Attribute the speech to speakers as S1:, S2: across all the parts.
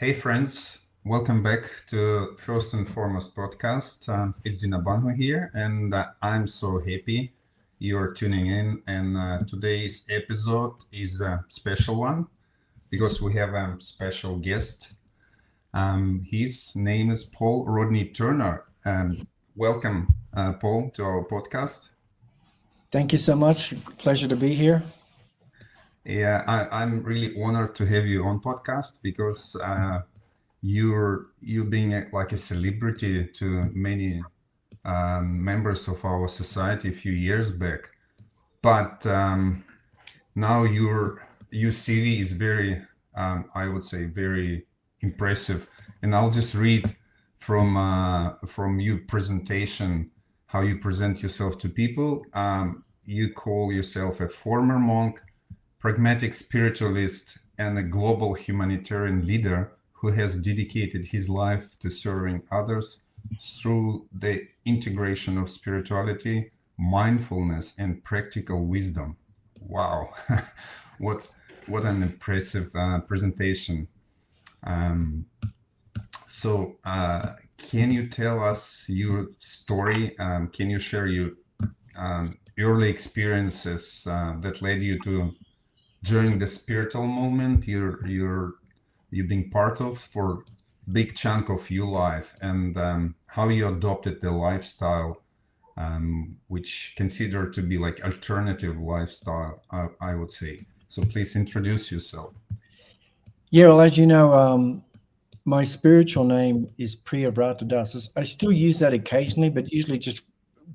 S1: Hey friends, welcome back to First and Foremost podcast. It's Dina Banho here, and I'm so happy you're tuning in. And today's episode is a special one because we have a special guest. His name is Paul Rodney Turner. Welcome, Paul, to our podcast.
S2: Thank you so much. Pleasure to be here.
S1: Yeah, I'm really honored to have you on podcast because you being like a celebrity to many members of our society a few years back, but now your CV is very, I would say, very impressive. And I'll just read from your presentation how you present yourself to people. You call yourself a former monk, pragmatic spiritualist, and a global humanitarian leader who has dedicated his life to serving others through the integration of spirituality, mindfulness, and practical wisdom. Wow, what what an impressive presentation. Um, can you tell us your story? Can you share your early experiences that led you to during the spiritual movement you've been part of for big chunk of your life, and how you adopted the lifestyle, which considered to be like alternative lifestyle, I would say. So please introduce yourself.
S2: Yeah, well, as you know, my spiritual name is Priyavrata. I still use that occasionally, but usually just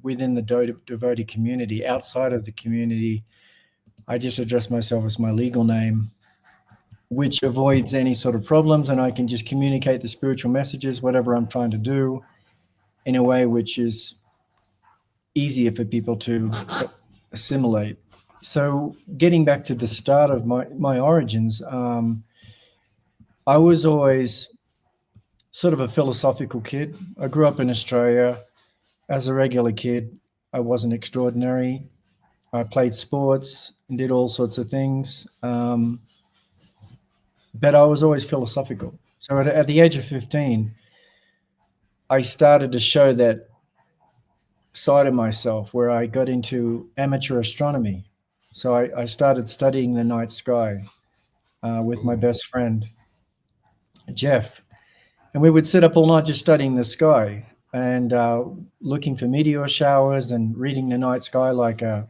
S2: within the devotee community. Outside of the community, I just address myself as my legal name, which avoids any sort of problems, and I can just communicate the spiritual messages, whatever I'm trying to do, in a way which is easier for people to assimilate. So, getting back to the start of my origins, I was always sort of a philosophical kid. I grew up in Australia as a regular kid. I wasn't extraordinary. I played sports and did all sorts of things, but I was always philosophical. So at the age of 15, I started to show that side of myself where I got into amateur astronomy. So I started studying the night sky with my
S1: Oh,
S2: best friend, Jeff. And we would sit up all night just studying the sky and looking for meteor showers and reading the night sky like a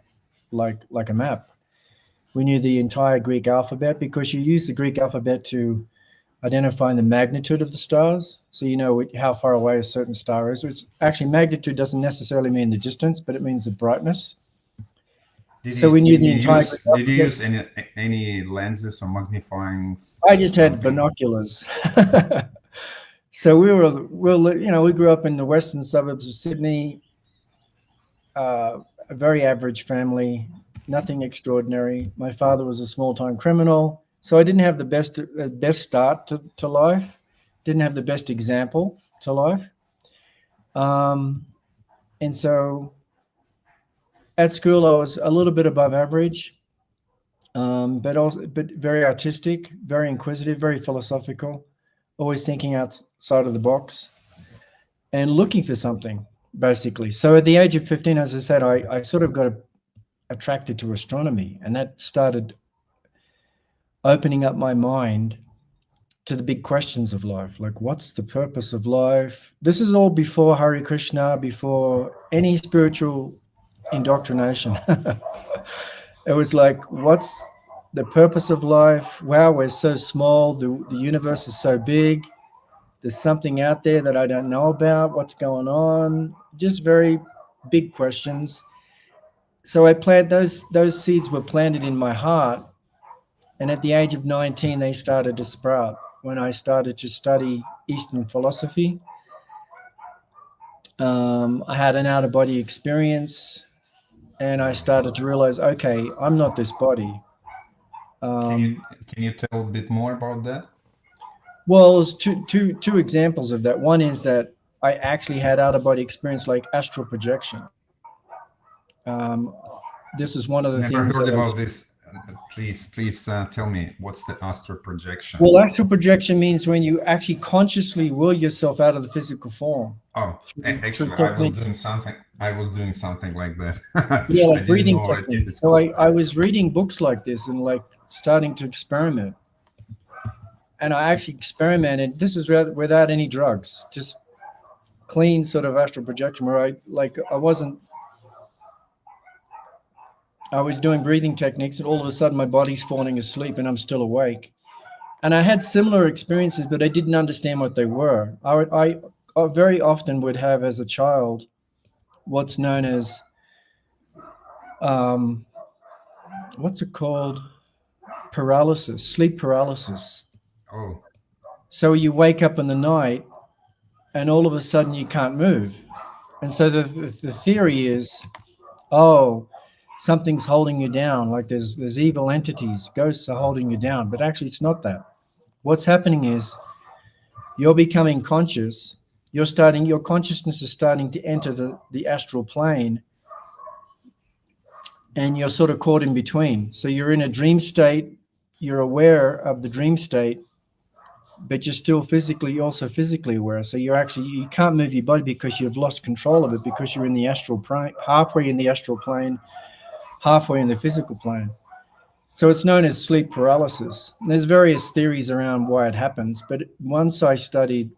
S2: map. We knew the entire Greek alphabet because you use the Greek alphabet to identify the magnitude of the stars. So you know how far away a certain star is. Which actually magnitude doesn't necessarily mean the distance, but it means the brightness.
S1: did
S2: So
S1: you
S2: we knew
S1: did
S2: the
S1: you
S2: entire
S1: use
S2: Greek
S1: did you
S2: alphabet.
S1: use any lenses or magnifying
S2: I just had
S1: something?
S2: binoculars. So we grew up in the western suburbs of Sydney, a very average family, nothing extraordinary. My father was a small-time criminal, so I didn't have the best start to life, didn't have the best example to life. Um, and so at school, I was a little bit above average, but very artistic, very inquisitive, very philosophical, always thinking outside of the box and looking for something, basically. So at the age of 15, as I said, I sort of got attracted to astronomy, and that started opening up my mind to the big questions of life, like what's the purpose of life? This is all before Hare Krishna, before any spiritual indoctrination. It was like, what's the purpose of life? Wow, we're so small. The universe is so big. There's something out there that I don't know about. What's going on? Just very big questions. So I planted those seeds were planted in my heart, and at the age of 19, they started to sprout. When I started to study Eastern philosophy, I had an out of body experience, and I started to realize, okay, I'm not this body.
S1: Can you
S2: Um,
S1: can you tell a bit more about that?
S2: well, there's two examples of that. One is that I actually had out of body experience, like astral projection. Um, this is one of the
S1: Never
S2: things
S1: heard
S2: that
S1: about this. Please tell me what's the astral projection.
S2: Well, astral projection means when you actually consciously will yourself out of the physical form
S1: Oh,
S2: through
S1: actually,
S2: techniques.
S1: I was doing something like that.
S2: Yeah,
S1: I
S2: like
S1: didn't
S2: breathing
S1: know it
S2: techniques.
S1: is
S2: So
S1: called.
S2: I was reading books like this and like starting to experiment. And I actually experimented. This is without any drugs, just clean sort of astral projection where I was doing breathing techniques and all of a sudden my body's falling asleep and I'm still awake. And I had similar experiences, but I didn't understand what they were. I very often would have as a child what's known as um, what's it called? Paralysis, sleep paralysis.
S1: Oh,
S2: So you wake up in the night and all of a sudden you can't move. And so the theory is, oh, something's holding you down. Like there's evil entities, ghosts are holding you down. But actually, it's not that. What's happening is you're becoming conscious. Your consciousness is starting to enter the astral plane, and you're sort of caught in between. So you're in a dream state. You're aware of the dream state, but you're still also physically aware. So you can't move your body because you've lost control of it because you're in the astral plane, halfway in the astral plane, halfway in the physical plane. So it's known as sleep paralysis. There's various theories around why it happens, but once I studied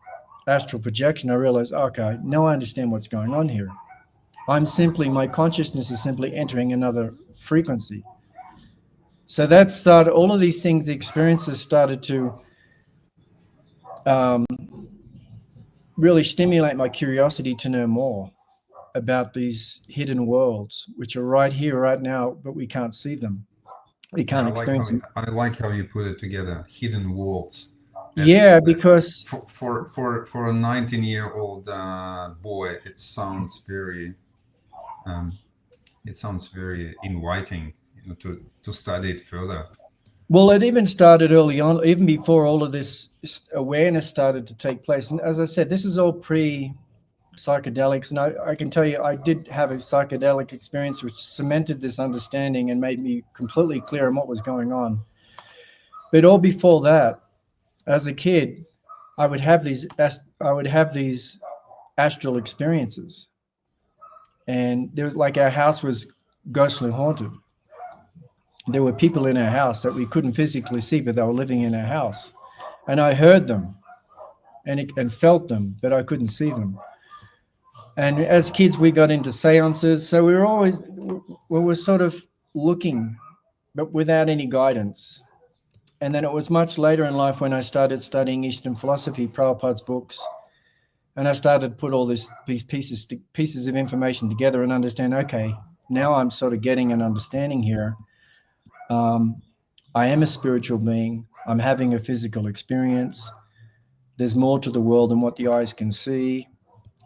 S2: astral projection, I realized, okay, now I understand what's going on here. My consciousness is simply entering another frequency. So that started, all of these things, the experiences started to um, really stimulate my curiosity to know more about these hidden worlds, which are right here, right now, but we can't see them. We
S1: yeah,
S2: can't experience them.
S1: I like how you put it together. Hidden worlds.
S2: Yeah,
S1: That's
S2: because
S1: for a 19-year-old boy. Um, it sounds very inviting, to study it further.
S2: well, it even started early on, even before all of this awareness started to take place. And as I said, this is all pre psychedelics. And I can tell you, I did have a psychedelic experience which cemented this understanding and made me completely clear on what was going on. But all before that, as a kid, I would have these astral experiences, and there was like our house was ghostly haunted. There were people in our house that we couldn't physically see, but they were living in our house, and I heard them and felt them, but I couldn't see them. And as kids, we got into seances, so we were sort of looking, but without any guidance. And then it was much later in life when I started studying Eastern philosophy, Prabhupada's books, and I started to put all these pieces of information together and understand. Okay, now I'm sort of getting an understanding here. Um, I am a spiritual being. I'm having a physical experience. There's more to the world than what the eyes can see.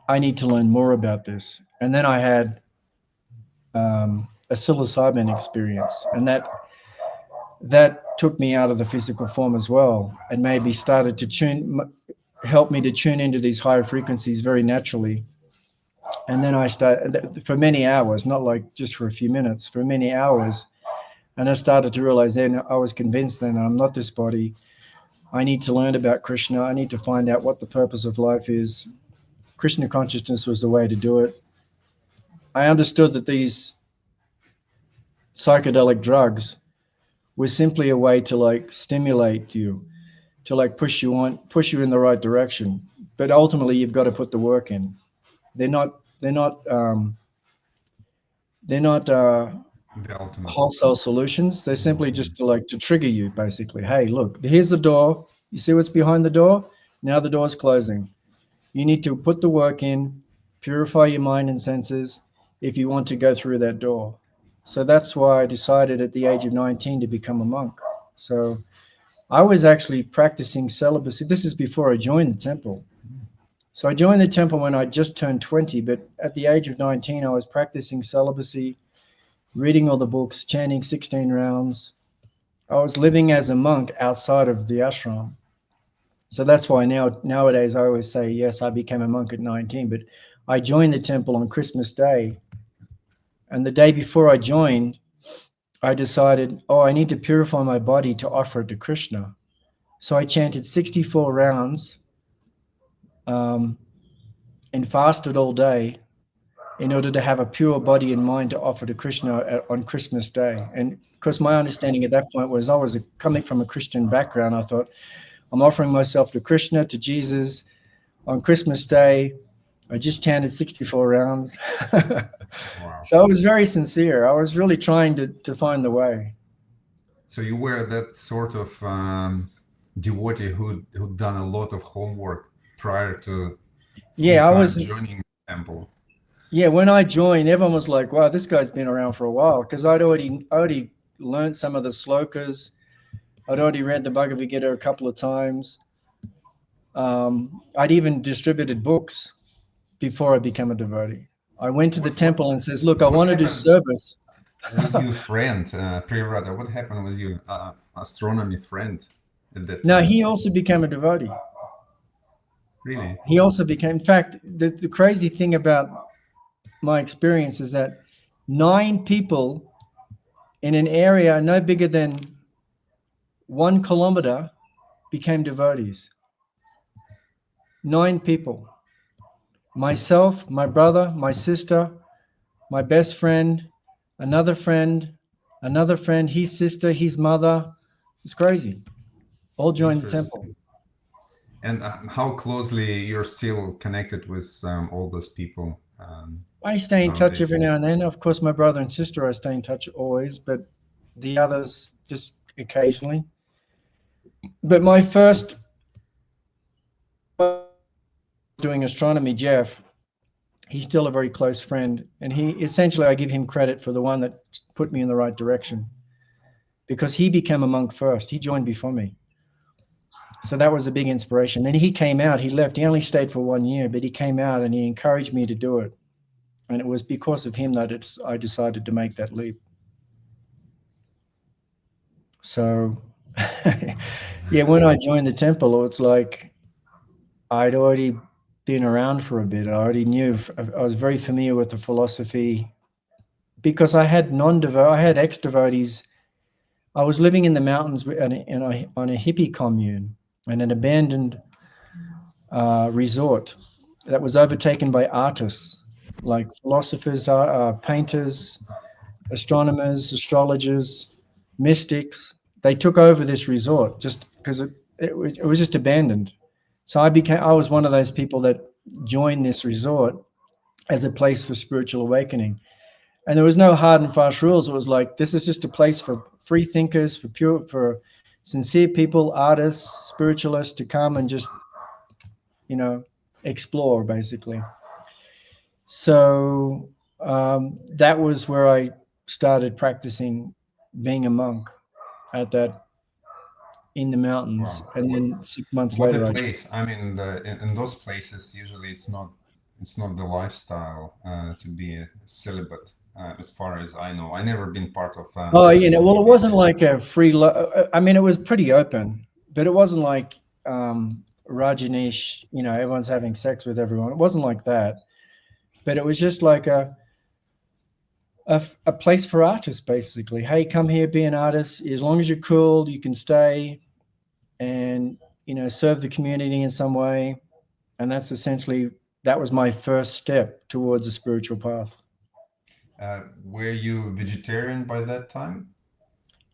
S2: I need to learn more about this. And then I had a psilocybin experience, and that took me out of the physical form as well, and maybe started to help me to tune into these higher frequencies very naturally. And then I started for many hours, not like just for a few minutes, for many hours. And I started to realize then, I was convinced then I'm not this body. I need to learn about Krishna. I need to find out what the purpose of life is. Krishna consciousness was the way to do it. I understood that these psychedelic drugs were simply a way to like stimulate you, to like push you in the right direction. But ultimately, you've got to put the work in. They're not. They're not. They're not
S1: The ultimate.
S2: wholesale solutions. They're simply just to trigger you, basically. Hey, look, here's the door. You see what's behind the door? Now the door's closing. You need to put the work in, purify your mind and senses if you want to go through that door. So that's why I decided at the age of 19 to become a monk. So I was actually practicing celibacy. This is before I joined the temple. So I joined the temple when I just turned 20, but at the age of 19, I was practicing celibacy, reading all the books, chanting 16 rounds. I was living as a monk outside of the ashram. So that's why nowadays I always say, yes, I became a monk at 19, but I joined the temple on Christmas Day. And the day before I joined, I decided, oh, I need to purify my body to offer it to Krishna. So I chanted 64 rounds and fasted all day in order to have a pure body and mind to offer to Krishna on Christmas Day. And because my understanding at that point was I was coming from a Christian background, I thought, I'm offering myself to Krishna, to Jesus on Christmas Day. I just chanted 64 rounds.
S1: Wow.
S2: So I was very sincere. I was really trying to find the way.
S1: So you were that sort of devotee who'd done a lot of homework prior to
S2: Yeah, I
S1: full-time
S2: was.
S1: joining the temple.
S2: Yeah, when I joined, everyone was like, "Wow, this guy's been around for a while." Because I already learned some of the slokas. I'd already read the Bhagavad Gita a couple of times. I'd even distributed books before I became a devotee. I went to the temple and says, "Look, I
S1: What
S2: want to do
S1: happened
S2: service."
S1: with your friend Priyavrata? What happened with your astronomy friend at that
S2: No,
S1: time?
S2: he also became a devotee.
S1: Really
S2: He also became. In fact, the crazy thing about my experience is that 9 people in an area no bigger than 1 kilometer became devotees. 9 people. Myself, my brother, my sister, my best friend, another friend, another friend, his sister, his mother. It's crazy. All joined the temple.
S1: interesting. And how closely you're still connected with all those people
S2: I stay in touch
S1: nowadays?
S2: every now and then. Of course, my brother and sister, I stay in touch always, but the others just occasionally. But my first doing astronomy, Jeff, he's still a very close friend. And he essentially, I give him credit for the one that put me in the right direction because he became a monk first. He joined before me. So that was a big inspiration. Then he came out, he left. He only stayed for 1 year, but he came out and he encouraged me to do it. And it was because of him that I decided to make that leap. So, yeah, when I joined the temple, it's like I'd already been around for a bit. I already knew, I was very familiar with the philosophy because I had ex-devotees. I was living in the mountains on a hippie commune in an abandoned resort that was overtaken by artists like philosophers, painters, astronomers, astrologers, mystics. They took over this resort just because it was just abandoned. So I was one of those people that joined this resort as a place for spiritual awakening. And there was no hard and fast rules. It was like, this is just a place for free thinkers, for sincere people, artists, spiritualists to come and just, explore basically. So that was where I started practicing being a monk at that in the mountains.
S1: Wow.
S2: And then 6 months
S1: What a
S2: later,
S1: place! I mean, in those places, usually it's not the lifestyle to be a celibate. As far as I know, I never been part of
S2: oh,
S1: such
S2: well, it
S1: retreat.
S2: wasn't like a free. I mean, it was pretty open, but it wasn't like Rajneesh. Everyone's having sex with everyone. It wasn't like that, but it was just like a place for artists, basically. Hey, come here, be an artist. As long as you're cool, you can stay and serve the community in some way. And that was my first step towards a spiritual path.
S1: Were you vegetarian by that time?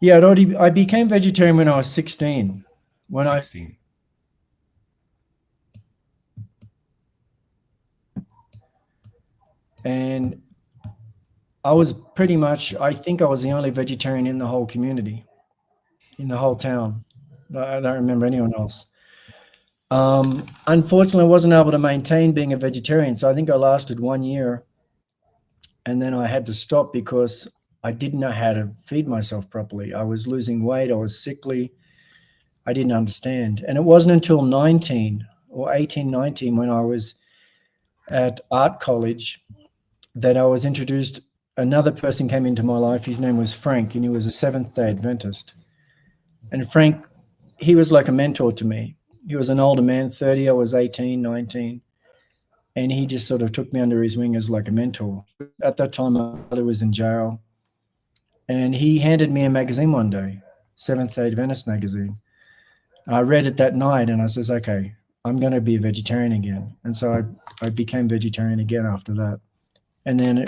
S2: Yeah, I became vegetarian when I was 16. When I
S1: 16.
S2: and I was pretty much, I think I was the only vegetarian in the whole community, in the whole town. I don't remember anyone else. Unfortunately, I wasn't able to maintain being a vegetarian. So I think I lasted 1 year and then I had to stop because I didn't know how to feed myself properly. I was losing weight. I was sickly. I didn't understand. And it wasn't until 19 or 18, 19 when I was at art college that I was introduced. Another person came into my life. His name was Frank, and he was a Seventh-day Adventist. And Frank, he was like a mentor to me. He was an older man, 30. I was 18, 19. And he just sort of took me under his wing as like a mentor. At that time, my mother was in jail. And he handed me a magazine one day, Seventh-day Adventist magazine. I read it that night and I says, okay, I'm going to be a vegetarian again. And so I became vegetarian again after that. And then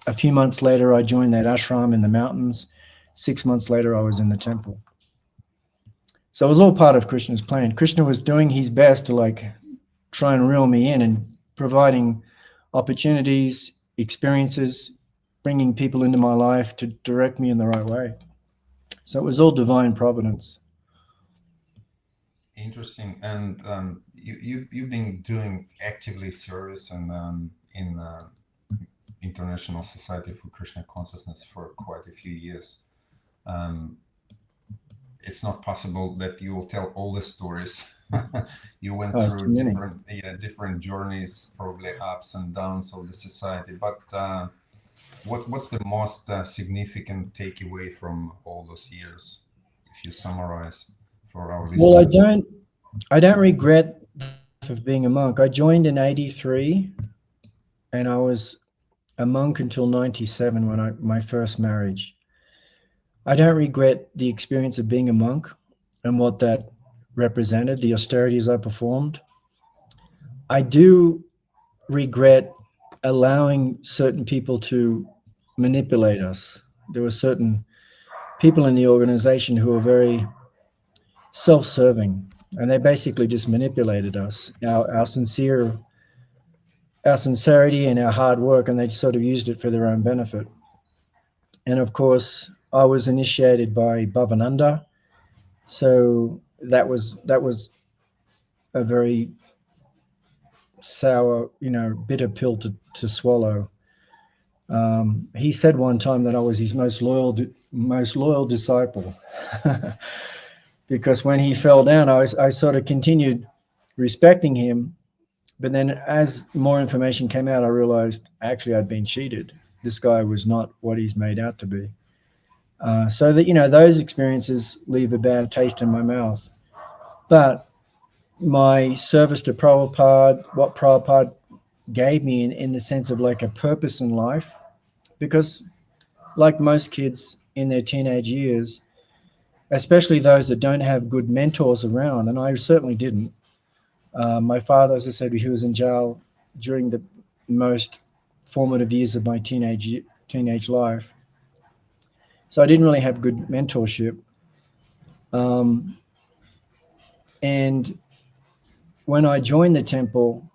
S2: a few months later, I joined that ashram in the mountains. 6 months later, I was in the temple. So it was all part of Krishna's plan. Krishna was doing his best to like try and reel me in and providing opportunities, experiences, bringing people into my life to direct me in the right way. So it was all divine providence.
S1: Interesting. And you've been doing actively service and in International Society for Krishna Consciousness for quite a few years. Um, it's not possible that you will tell all the stories. You went
S2: Oh, it's
S1: through
S2: too many.
S1: different journeys, probably ups and downs of the society. But what's the most significant takeaway from all those years, if you summarize for our
S2: Well,
S1: listeners?
S2: I don't regret the life of being a monk. I joined in 83 and I was a monk until 97 when my first marriage. I don't regret the experience of being a monk and what that represented, the austerities I performed. I do regret allowing certain people to manipulate us. There were certain people in the organization who were very self-serving, and they basically just manipulated us, our sincerity and our hard work, and they sort of used it for their own benefit. And of course, I was initiated by Bhavananda, so that was a very sour, bitter pill to swallow. He said one time that I was his most loyal disciple, because when he fell down, I sort of continued respecting him. But then, as more information came out, I realized actually I'd been cheated. This guy was not what he's made out to be. So that those experiences leave a bad taste in my mouth. But my service to Prabhupada, what Prabhupada gave me in the sense of like a purpose in life, because like most kids in their teenage years, especially those that don't have good mentors around, and I certainly didn't. My father, as I said, he was in jail during the most formative years of my teenage life, so I didn't really have good mentorship. Um, and when I joined the temple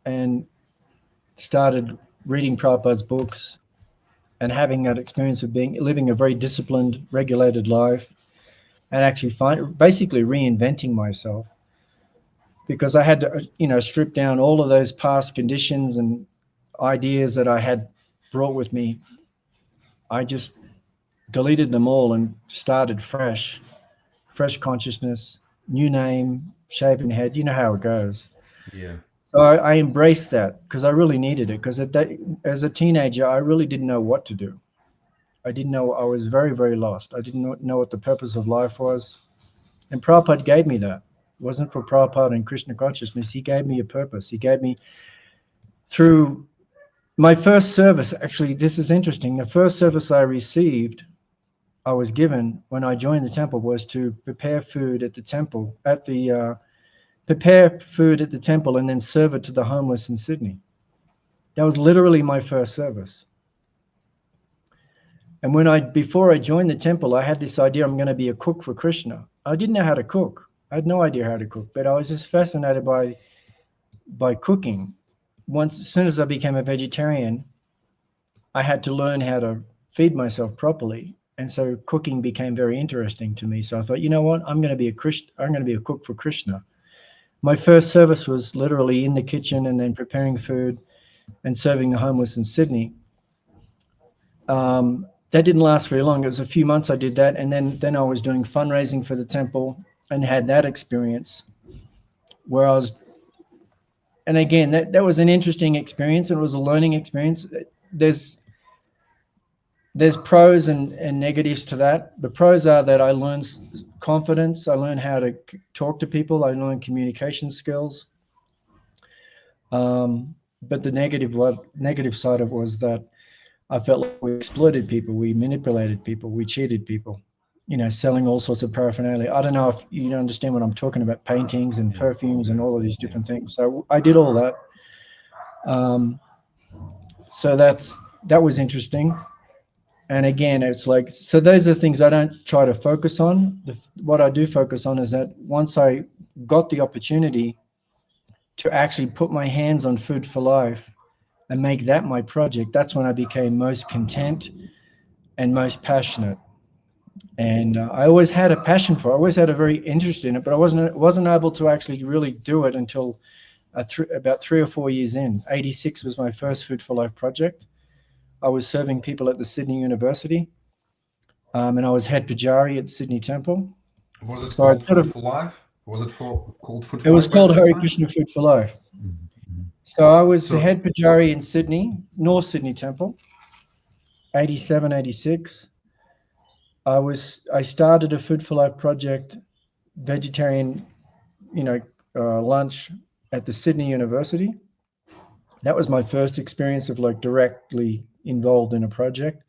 S2: and started reading Prabhupada's books and having that experience of living a very disciplined, regulated life, and actually basically reinventing myself, because I had to, strip down all of those past conditions and ideas that I had brought with me. I just deleted them all and started fresh consciousness, new name, shaven head. You know how it goes.
S1: Yeah.
S2: So I embraced that because I really needed it. Because as a teenager, I really didn't know what to do. I didn't know. I was very, very lost. I didn't know what the purpose of life was. And Prabhupada gave me that. It wasn't for Prabhupada and Krishna consciousness. He gave me a purpose. He gave me, through my first service, actually, this is interesting. The first service I was given when I joined the temple, was to prepare food at the temple, and then serve it to the homeless in Sydney. That was literally my first service. And before I joined the temple, I had this idea I'm going to be a cook for Krishna. I didn't know how to cook. I had no idea how to cook, but I was just fascinated by cooking. As soon as I became a vegetarian, I had to learn how to feed myself properly. And so cooking became very interesting to me. So I thought, you know what? I'm going to be a cook for Krishna. My first service was literally in the kitchen and then preparing food and serving the homeless in Sydney. That didn't last very long. It was a few months I did that. And then I was doing fundraising for the temple and had that experience where and again, that was an interesting experience, and it was a learning experience. There's pros and negatives to that. The pros are that I learned confidence. I learned how to talk to people. I learned communication skills. But the negative side of it was that I felt like we exploited people, we manipulated people, we cheated people, selling all sorts of paraphernalia. I don't know if you understand what I'm talking about, paintings and perfumes and all of these different things. So I did all that. So that was interesting. And again, it's like, so those are things I don't try to focus on. What I do focus on is that once I got the opportunity to actually put my hands on Food for Life and make that my project, that's when I became most content and most passionate. And I always had a passion for it. I always had a very interest in it, but I wasn't able to actually really do it until about 3 or 4 years in. 86 was my first Food for Life project. I was serving people at the Sydney University, and I was head pujari at Sydney Temple.
S1: Was it
S2: So I
S1: called Food for Life? Was it called Food
S2: it
S1: for
S2: was
S1: Life by
S2: called
S1: that
S2: Hare
S1: time?
S2: Krishna Food for Life.
S1: Mm-hmm.
S2: So I was the
S1: So
S2: head pujari in Sydney, North Sydney Temple, 87, 86. I started a Food for Life project, vegetarian, lunch at the Sydney University. That was my first experience of like directly involved in a project.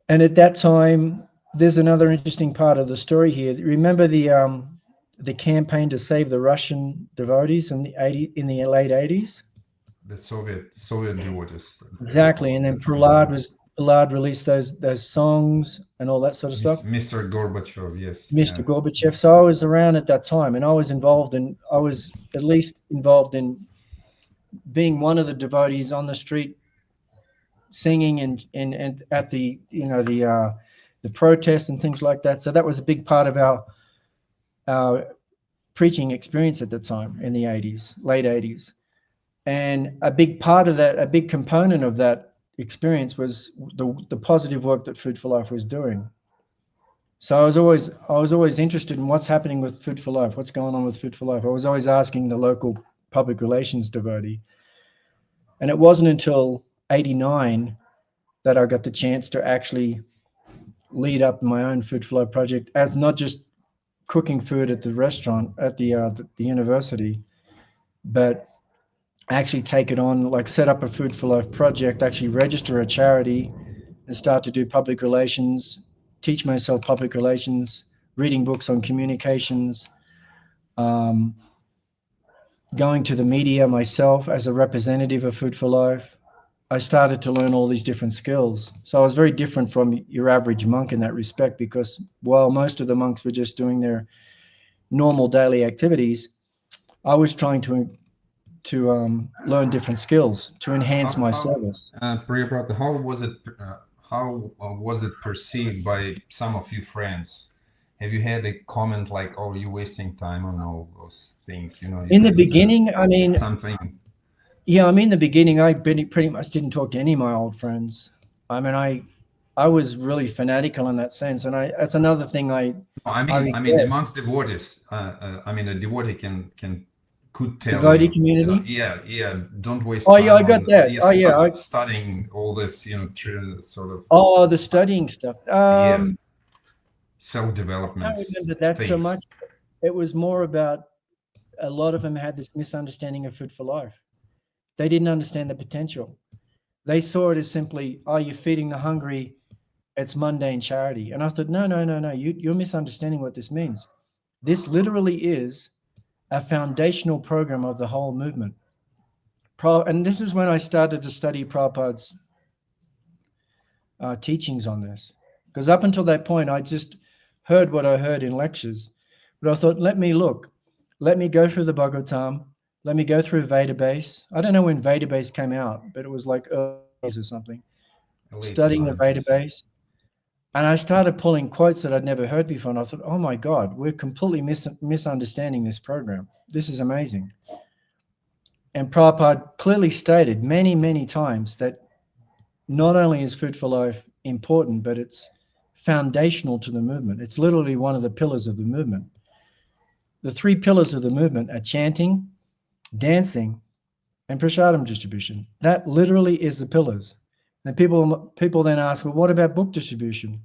S2: And at that time, there's another interesting part of the story here. Remember the campaign to save the Russian devotees in the late 80s?
S1: the Soviet devotees.
S2: Exactly. And then Prahlad released those songs and all that sort of stuff.
S1: Mr. Gorbachev, yes,
S2: Mr.
S1: yeah.
S2: Gorbachev. So I was around at that time, and I was at least involved in being one of the devotees on the street singing and at the protests and things like that. So that was a big part of our preaching experience at the time in the 80s, late 80s. And a big part of that, a big component of that experience was the positive work that Food for Life was doing. So I was always interested in what's happening with Food for Life, what's going on with Food for Life. I was always asking the local public relations devotee. And it wasn't until 89 that I got the chance to actually lead up my own Food for Life project, as not just cooking food at the restaurant at the university, but actually take it on, like set up a Food for Life project, actually register a charity and start to do public relations, teach myself public relations, reading books on communications, going to the media myself as a representative of Food for Life. I started to learn all these different skills. So I was very different from your average monk in that respect, because while most of the monks were just doing their normal daily activities, I was trying to learn different skills to enhance my service.
S1: Priyavrata, how was it perceived by some of your friends? Have you had a comment like, "Oh, you're wasting time on all those things? You
S2: In the
S1: better do
S2: beginning, I mean,
S1: something."
S2: yeah, I mean, the beginning, I pretty much didn't talk to any of my old friends. I mean, I was really fanatical in that sense, and that's another thing
S1: No,
S2: I
S1: I mean,
S2: regret.
S1: amongst devotees, I mean, a devotee could tell
S2: Devotee
S1: you,
S2: community.
S1: yeah, yeah, don't waste
S2: Oh yeah, I
S1: time
S2: got
S1: on
S2: that. Oh yeah,
S1: studying all this, sort of,
S2: the studying stuff.
S1: yeah,
S2: I
S1: self-development
S2: don't remember that so
S1: things.
S2: much. It was more about a lot of them had this misunderstanding of Food for Life. They didn't understand the potential. They saw it as simply, oh, you're feeding the hungry. It's mundane charity. And I thought, no, no, no, no. You're misunderstanding what this means. This literally is a foundational program of the whole movement. And this is when I started to study Prabhupada's teachings on this. Because up until that point, I just heard what I heard in lectures. But I thought, let me go through the Bhagavatam, let me go through Veda base. I don't know when Veda base came out, but it was like early or something.
S1: Late
S2: Studying the Veda
S1: 90s.
S2: base. And I started pulling quotes that I'd never heard before. And I thought, oh my God, we're completely misunderstanding this program. This is amazing. And Prabhupada clearly stated many, many times that not only is Food for Life important, but it's foundational to the movement. It's literally one of the pillars of the movement. The 3 pillars of the movement are chanting, dancing, and prasadam distribution. That literally is the pillars. And people then ask, well, what about book distribution?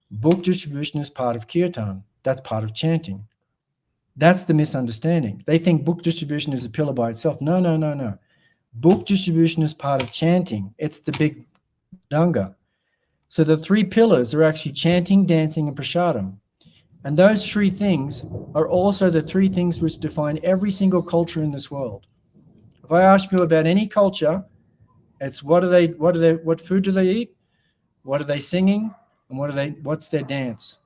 S2: Book distribution is part of kirtan. That's part of chanting. That's the misunderstanding. They think book distribution is a pillar by itself. No, no, no, no. Book distribution is part of chanting. It's the big danga. So the three pillars are actually chanting, dancing, and prasadam. And those three things are also the three things which define every single culture in this world. If I ask you about any culture, it's what food do they eat? What are they singing? And what's their dance?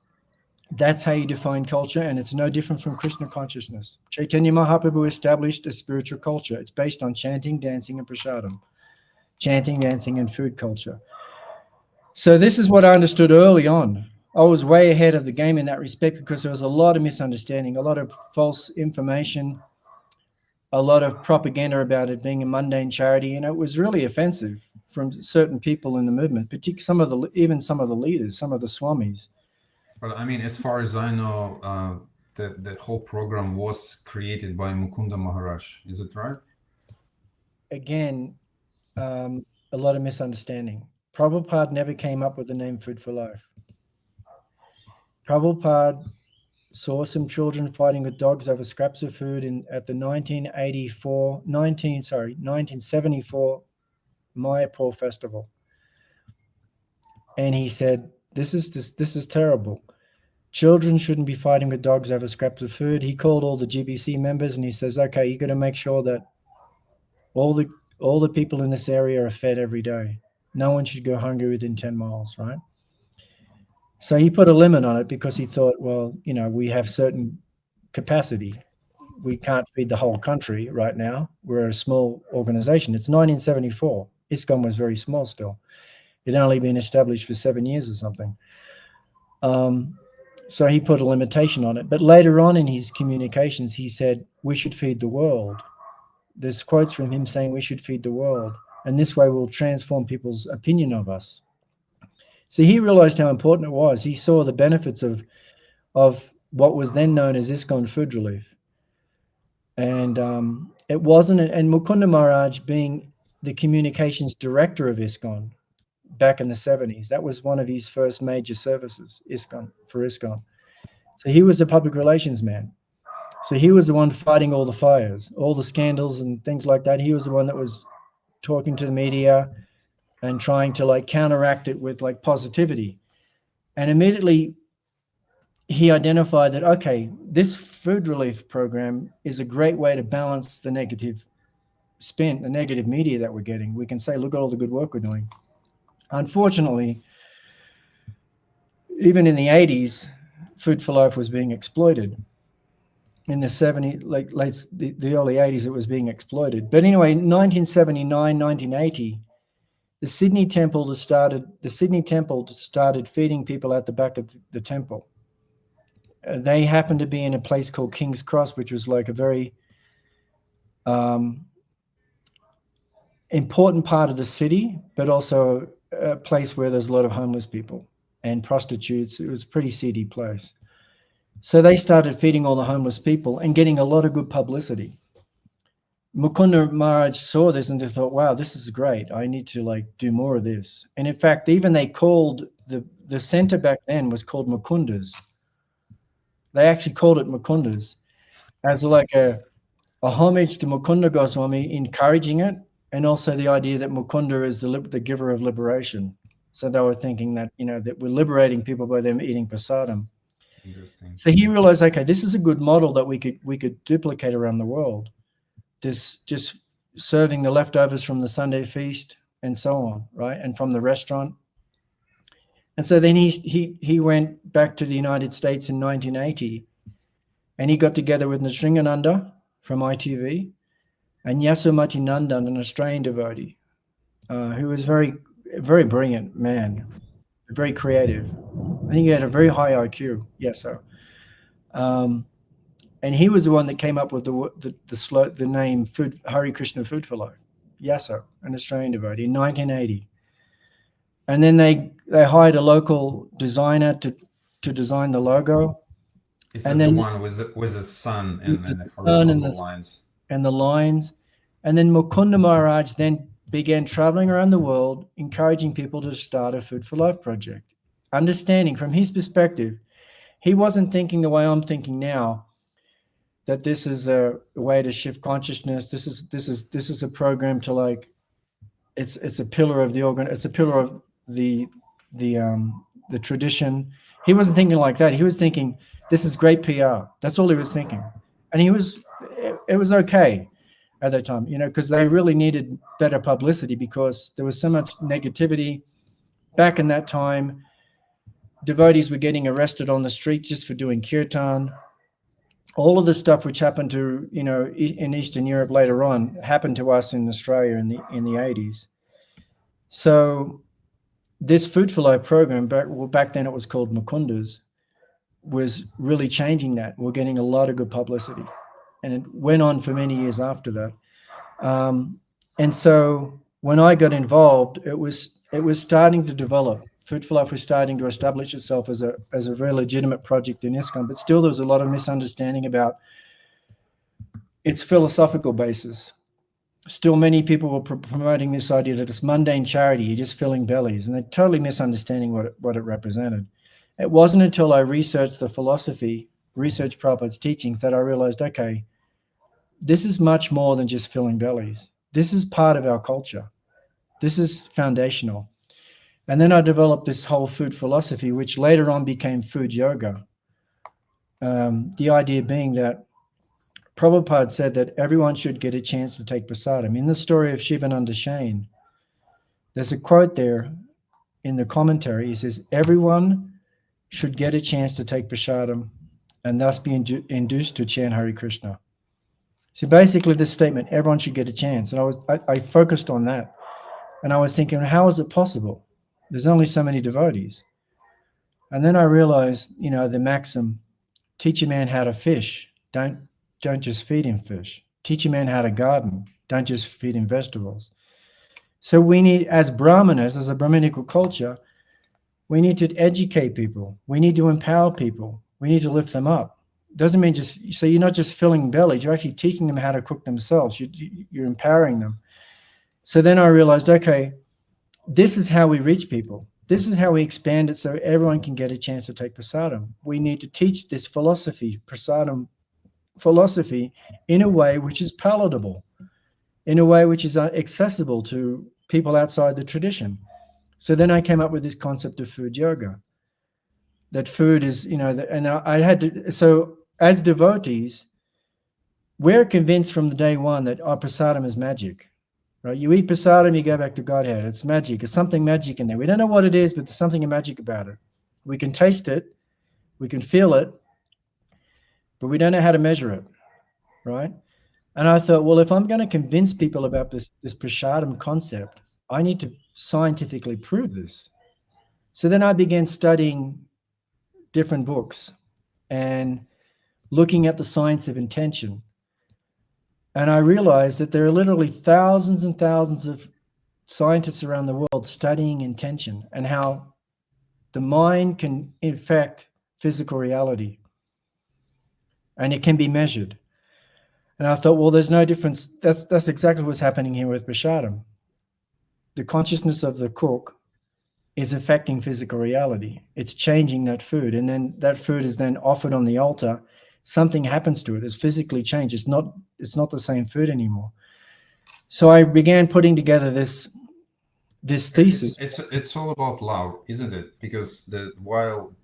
S2: That's how you define culture, and it's no different from Krishna consciousness. Chaitanya Mahaprabhu established a spiritual culture. It's based on chanting, dancing, and prasadam. Chanting, dancing, and food culture. So this is what I understood early on. I was way ahead of the game in that respect because there was a lot of misunderstanding, a lot of false information, a lot of propaganda about it being a mundane charity, and it was really offensive from certain people in the movement, particularly even some of the leaders, some of the swamis.
S1: But I mean, as far as I know, that whole program was created by Mukunda Maharaj. Is it right?
S2: Again, a lot of misunderstanding. Prabhupada never came up with the name Food for Life. Prabhupada saw some children fighting with dogs over scraps of food at the 1974 Mayapur festival. And he said, this is terrible. Children shouldn't be fighting with dogs over scraps of food. He called all the GBC members and he says, okay, you got to make sure that all the people in this area are fed every day. No one should go hungry within 10 miles, right? So he put a limit on it because he thought, well, we have certain capacity. We can't feed the whole country right now. We're a small organization. It's 1974. ISKCON was very small still. It had only been established for 7 years or something. So he put a limitation on it. But later on in his communications, he said, we should feed the world. There's quotes from him saying we should feed the world. And this way we'll transform people's opinion of us. So he realized how important it was. He saw the benefits of what was then known as ISKCON Food Relief. And it wasn't, and Mukunda Maharaj being the communications director of ISKCON back in the 70s, that was one of his first major services, for ISKCON. So he was a public relations man. So he was the one fighting all the fires, all the scandals and things like that. He was the one that was talking to the media and trying to counteract it with positivity. And immediately he identified that, okay, this food relief program is a great way to balance the negative spin, the negative media that we're getting. We can say, look at all the good work we're doing. Unfortunately, even in the 80s, Food for Life was being exploited. In the 70s, the early 80s, it was being exploited. But anyway, in 1979, 1980, the Sydney Temple started feeding people at the back of the temple. They happened to be in a place called King's Cross, which was a very important part of the city, but also a place where there's a lot of homeless people and prostitutes. It was a pretty seedy place. So they started feeding all the homeless people and getting a lot of good publicity. Mukunda Maharaj saw this and they thought, wow, this is great. I need to do more of this. And in fact, even they called the center back then was called Mukunda's. They actually called it Mukunda's as a homage to Mukunda Goswami, encouraging it, and also the idea that Mukunda is the giver of liberation. So they were thinking that, that we're liberating people by them eating prasadam.
S1: Interesting.
S2: So he realized, okay, this is a good model that we could duplicate around the world. Just serving the leftovers from the Sunday feast and so on, right? And from the restaurant. And so then he went back to the United States in 1980, and he got together with Nrsingananda from ITV and Yasomati Nandan, an Australian devotee, who was very, very brilliant man, very creative. I think he had a very high IQ. Yaso. And he was the one that came up with the name Hare Krishna Food for Life. Yaso, an Australian devotee, in 1980. And then they hired a local designer to design the logo.
S1: Is that the one with the sun and the horizontal lines?
S2: And the lines. And then Mukunda Maharaj then began traveling around the world, encouraging people to start a Food for Life project. Understanding from his perspective, he wasn't thinking the way I'm thinking now, that this is a way to shift consciousness. This is a program to like, it's a pillar of the organ. It's a pillar of the tradition. He wasn't thinking like that. He was thinking, this is great PR. That's all he was thinking, and it was okay at that time, because they really needed better publicity because there was so much negativity back in that time. Devotees were getting arrested on the street just for doing kirtan. All of the stuff which happened to in Eastern Europe later on happened to us in Australia in the 80s. So this Food for Life program, back then it was called Mukunda's, was really changing that. We're getting a lot of good publicity, and it went on for many years after that. And so when I got involved, it was starting to develop. Food for Life was starting to establish itself as a very legitimate project in ISKCON, but still there was a lot of misunderstanding about its philosophical basis. Still, many people were promoting this idea that it's mundane charity, you're just filling bellies, and they're totally misunderstanding what it represented. It wasn't until I researched the philosophy, researched Prabhupada's teachings, that I realized, okay, this is much more than just filling bellies. This is part of our culture. This is foundational. And then I developed this whole food philosophy, which later on became food yoga. The idea being that Prabhupada said that everyone should get a chance to take prasadam. In the story of Shivananda Shain, there's a quote there in the commentary. He says, everyone should get a chance to take prasadam and thus be induced to chant Hare Krishna. So basically this statement, everyone should get a chance. And I focused on that. And I was thinking, how is it possible? There's only so many devotees. And then I realized, the maxim, teach a man how to fish, don't just feed him fish. Teach a man how to garden, don't just feed him vegetables. So we need, as Brahmanas, as a Brahminical culture, we need to educate people. We need to empower people. We need to lift them up. Doesn't mean so you're not just filling bellies, you're actually teaching them how to cook themselves. You're empowering them. So then I realized, okay, this is how we reach people. This is how we expand it so everyone can get a chance to take prasadam. We need to teach this philosophy, prasadam philosophy, in a way which is palatable, in a way which is accessible to people outside the tradition. So then I came up with this concept of food yoga, that food is, and I had to, so as devotees, we're convinced from the day one that our prasadam is magic. Right? You eat prasadam, you go back to Godhead. It's magic. It's something magic in there. We don't know what it is, but there's something magic about it. We can taste it, we can feel it, but we don't know how to measure it, right? And I thought, well, if I'm going to convince people about this prasadam concept, I need to scientifically prove this. So then I began studying different books and looking at the science of intention. And I realized that there are literally thousands and thousands of scientists around the world studying intention and how the mind can affect physical reality and it can be measured. And I thought, well, there's no difference. That's exactly what's happening here with prasadam. The consciousness of the cook is affecting physical reality. It's changing that food. And then that food is then offered on the altar. Something happens to it. It's physically changed. It's not the same food anymore. So I began putting together this thesis.
S1: It's all about love, isn't it? Because while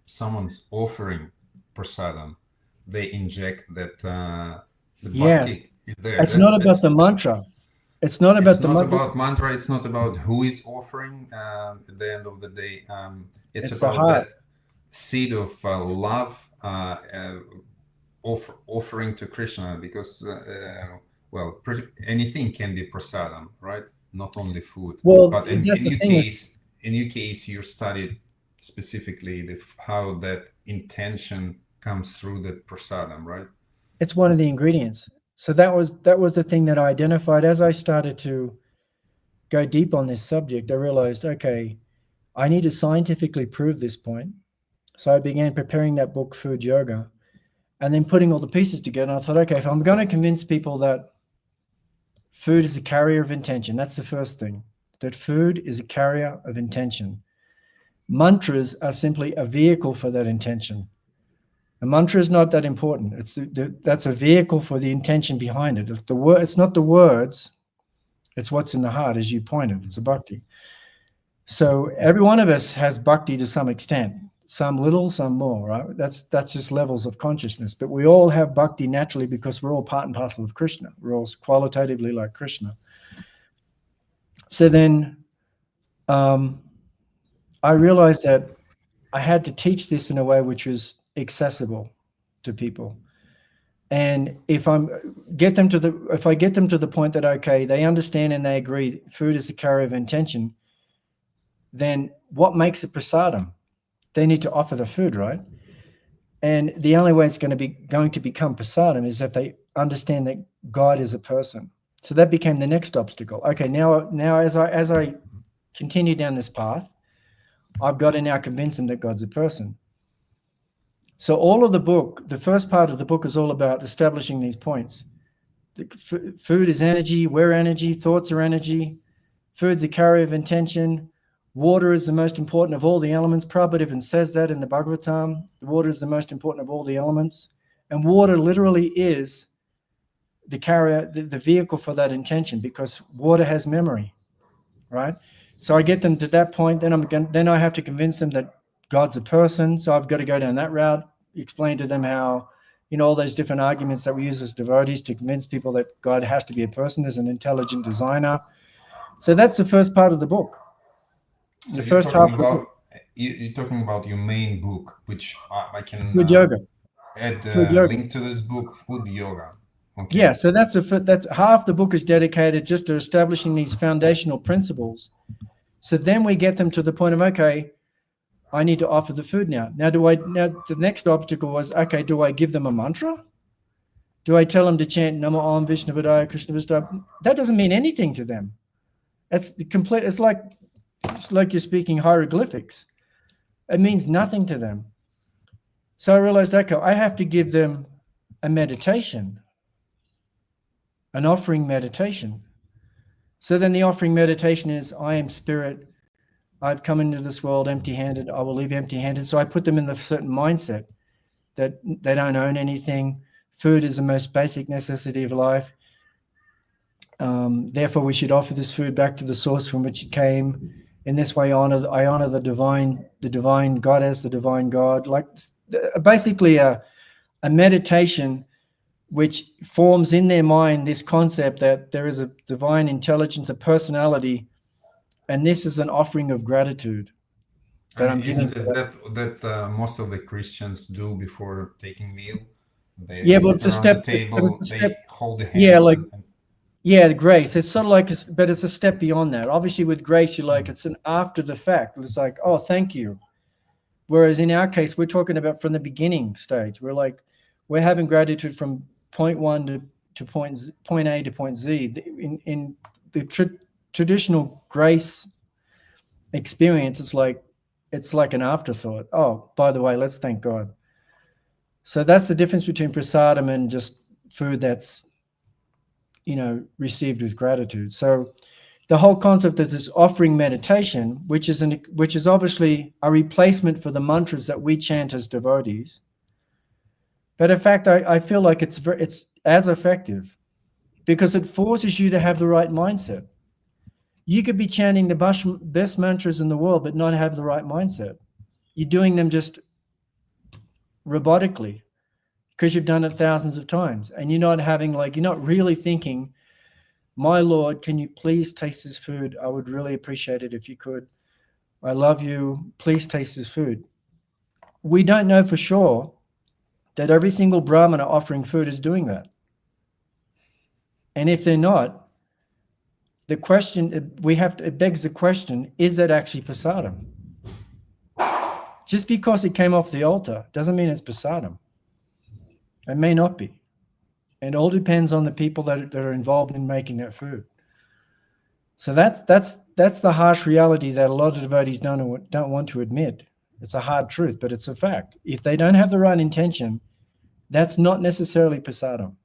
S1: someone's offering prasadam, they inject that the bhakti is there.
S2: It's not about the mantra. It's not about the mantra.
S1: It's not about mantra. It's not about who is offering. At the end of the day, it's about that seed of love offering to Krishna. Because anything can be prasadam, right? Not only food.
S2: Well,
S1: but in your case, you studied specifically how that intention comes through the prasadam, right?
S2: It's one of the ingredients. So that was the thing that I identified as I started to go deep on this subject. I realized, okay, I need to scientifically prove this point. So I began preparing that book, Food Yoga, and then putting all the pieces together. And I thought, okay, if I'm going to convince people that food is a carrier of intention, that's the first thing, that food is a carrier of intention. Mantras are simply a vehicle for that intention. A mantra is not that important. It's that's a vehicle for the intention behind it. It's not the words, it's what's in the heart, as you pointed. It's a bhakti. So every one of us has bhakti to some extent, some little, some more, right? That's just levels of consciousness. But we all have bhakti naturally because we're all part and parcel of Krishna. We're all qualitatively like Krishna. So then I realized that I had to teach this in a way which was accessible to people. And if I get them to the point that, okay, they understand and they agree food is a carrier of intention, then what makes it prasadam? They need to offer the food, right? And the only way it's going to become prasadam is if they understand that God is a person. So that became the next obstacle. Okay, now as I continue down this path, I've got to now convince them that God's a person. So all of the book, the first part of the book is all about establishing these points. Food is energy, we're energy, thoughts are energy, food's a carrier of intention, water is the most important of all the elements. Prabhupada even says that in the Bhagavatam. The water is the most important of all the elements. And water literally is the carrier, the vehicle for that intention, because water has memory, right? So I get them to that point, then I have to convince them that God's a person. So I've got to go down that route, explain to them how, all those different arguments that we use as devotees to convince people that God has to be a person. There's an intelligent designer. So that's the first part of the book.
S1: So you're talking about your main book, which I can
S2: Food Yoga.
S1: Add a link to this book, Food Yoga. Okay.
S2: Yeah, so that's half the book is dedicated just to establishing these foundational principles. So then we get them to the point of, okay, I need to offer the food now. Now the next obstacle was, okay, do I give them a mantra? Do I tell them to chant Namo Om Vishnu Padaya Krishna Vistaya? That doesn't mean anything to them. It's complete. It's like you're speaking hieroglyphics. It means nothing to them. So I realized, okay, I have to give them a meditation, an offering meditation. So then the offering meditation is, I am spirit. I've come into this world empty-handed. I will leave empty-handed. So I put them in the certain mindset that they don't own anything. Food is the most basic necessity of life. Therefore, we should offer this food back to the source from which it came. In this way, I honor the divine goddess, the divine God. Like basically a meditation which forms in their mind this concept that there is a divine intelligence, a personality, and this is an offering of gratitude that I'm giving.
S1: Isn't it that most of the Christians do before taking meal? They
S2: but it's a step.
S1: The table, they hold the hands.
S2: Yeah, the grace. It's sort of like, but it's a step beyond that. Obviously, with grace, it's an after the fact. It's like, oh, thank you. Whereas in our case, we're talking about from the beginning stage. We're having gratitude from point one to point A to point Z. In the traditional grace experience, it's like an afterthought. Oh, by the way, let's thank God. So that's the difference between prasadam and just food that's received with gratitude. So the whole concept of this offering meditation, which is obviously a replacement for the mantras that we chant as devotees. But in fact, I feel like it's as effective because it forces you to have the right mindset. You could be chanting the best mantras in the world, but not have the right mindset. You're doing them just robotically because you've done it thousands of times, and you're not really thinking, my Lord, can you please taste this food? I would really appreciate it if you could. I love you. Please taste this food. We don't know for sure that every single Brahmana offering food is doing that. And if they're not, it begs the question, is that actually prasadam? Just because it came off the altar doesn't mean it's prasadam. It may not be. It all depends on the people that are involved in making that food. So that's the harsh reality that a lot of devotees don't want to admit. It's a hard truth, but it's a fact. If they don't have the right intention, that's not necessarily prasadam.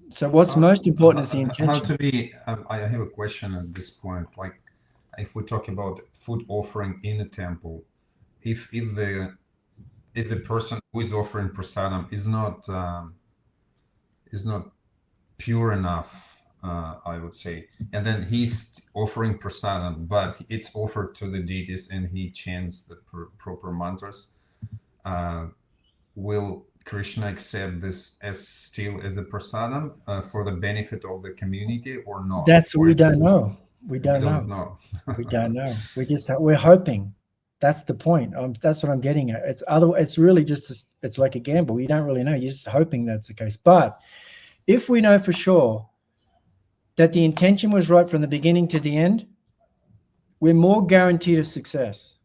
S2: So what's most important is the intention.
S1: I have a question at this point. Like, if we talk about food offering in a temple, if the if the person who is offering prasadam is not pure enough, I would say, and then he's offering prasadam, but it's offered to the deities, and he chants the proper mantras. Will Krishna accept this as still as a prasadam for the benefit of the community or not?
S2: That's
S1: Or
S2: we don't know. We
S1: we
S2: don't
S1: don't
S2: know.
S1: know.
S2: We don't know. We're hoping. That's the point. That's what I'm getting at. It's really just it's like a gamble. You don't really know. You're just hoping that's the case. But if we know for sure that the intention was right from the beginning to the end, we're more guaranteed of success.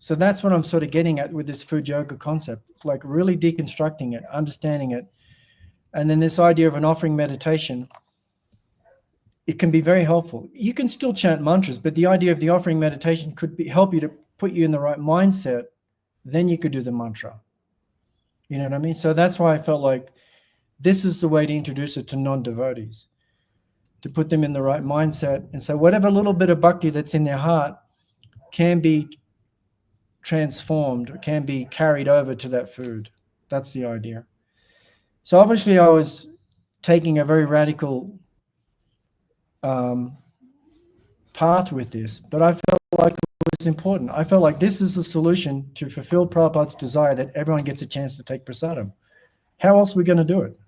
S2: So that's what I'm sort of getting at with this food yoga concept. It's like really deconstructing it, understanding it. And then this idea of an offering meditation, it can be very helpful. You can still chant mantras, but the idea of the offering meditation could help you to put you in the right mindset. Then you could do the mantra. You know what I mean? So that's why I felt like this is the way to introduce it to non-devotees, to put them in the right mindset. And so whatever little bit of bhakti that's in their heart can be transformed, or can be carried over to that food. That's the idea. So obviously I was taking a very radical path with this, but I felt like it was important. I felt like this is the solution to fulfill Prabhupada's desire that everyone gets a chance to take prasadam. How else are we going to do it?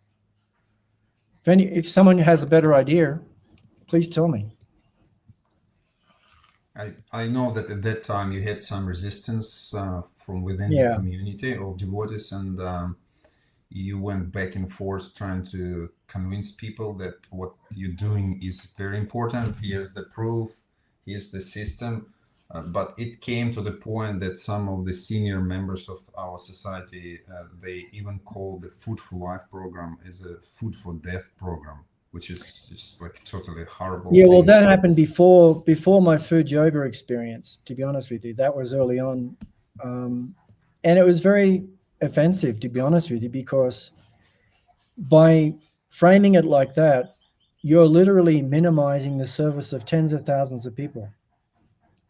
S2: If someone has a better idea, please tell me.
S1: I know that at that time you had some resistance from within the community of devotees, and you went back and forth trying to convince people that what you're doing is very important. Here's the proof, here's the system. But it came to the point that some of the senior members of our society, they even called the Food for Life program as a food for death program, which is just like totally horrible.
S2: Yeah, well, that happened before my food yoga experience, to be honest with you. That was early on. And it was very offensive, to be honest with you, because by framing it like that, you're literally minimizing the service of tens of thousands of people.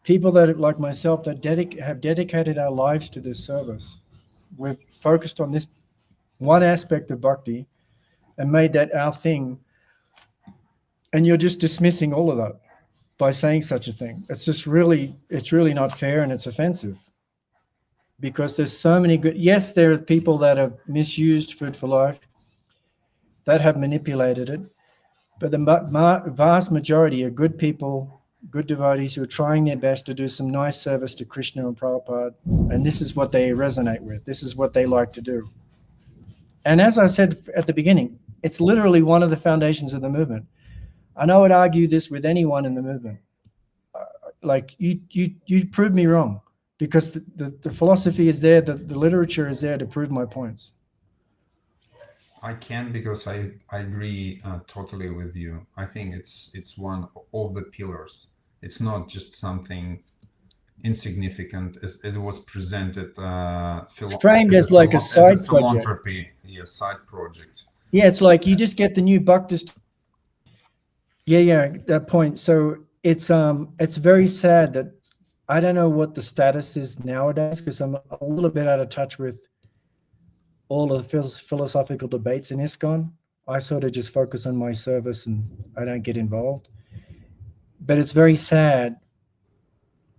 S2: People that, like myself, that have dedicated our lives to this service. We've focused on this one aspect of bhakti and made that our thing. And you're just dismissing all of that by saying such a thing. It's really not fair, and it's offensive. Because there's so many good, yes, there are people that have misused Food for Life, that have manipulated it, but the vast majority are good people, good devotees who are trying their best to do some nice service to Krishna and Prabhupada, and this is what they resonate with. This is what they like to do. And as I said at the beginning, it's literally one of the foundations of the movement. And I would argue this with anyone in the movement. Like you prove me wrong, because the philosophy is there, the literature is there to prove my points.
S1: I can, because I agree totally with you. I think it's one of the pillars. It's not just something insignificant as it was presented.
S2: Framed as like a side
S1: philanthropy, side project.
S2: Yeah, it's like you just get the new Bhaktis. Yeah, that point. So it's very sad that I don't know what the status is nowadays, because I'm a little bit out of touch with all of the philosophical debates in ISKCON. I sort of just focus on my service and I don't get involved. But it's very sad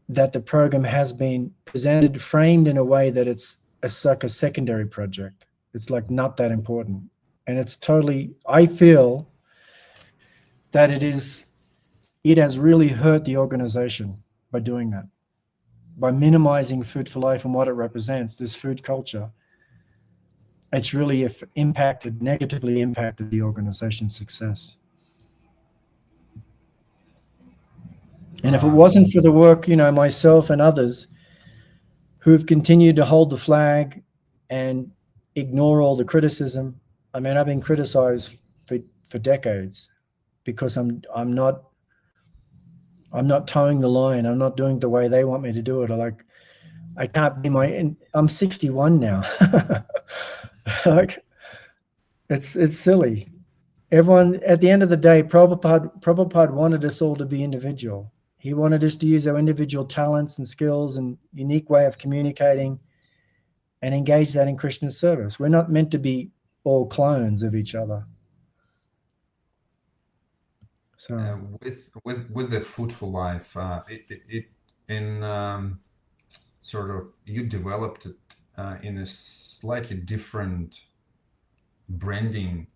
S2: that the program has been presented, framed in a way that it's like a secondary project. It's like not that important. And it's totally, I feel that it has really hurt the organization by doing that, by minimizing Food for Life and what it represents, this food culture. It's really negatively impacted the organization's success. And if it wasn't for the work, myself and others who've continued to hold the flag and ignore all the criticism. I mean, I've been criticized for decades because I'm not towing the line. I'm not doing it the way they want me to do it. I can't be I'm 61 now. Like, it's silly. Everyone, at the end of the day, Prabhupada wanted us all to be individual. He wanted us to use our individual talents and skills and unique way of communicating and engage that in Krishna's service. We're not meant to be all clones of each other. So
S1: with the Food for Life, it in sort of you developed it in a slightly different branding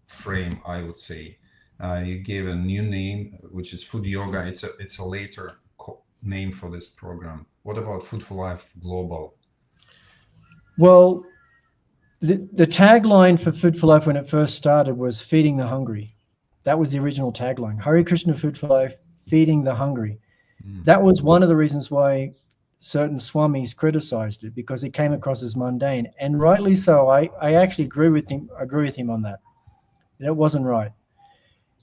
S1: frame, I would say. You gave a new name, which is Food Yoga. It's a later name for this program. What about Food for Life Global?
S2: Well, the tagline for Food for Life when it first started was feeding the hungry. That was the original tagline. Hare Krishna Food for Life, feeding the hungry. That was one of the reasons why certain swamis criticized it, because it came across as mundane, and rightly so. I actually agree with him on that. It wasn't right.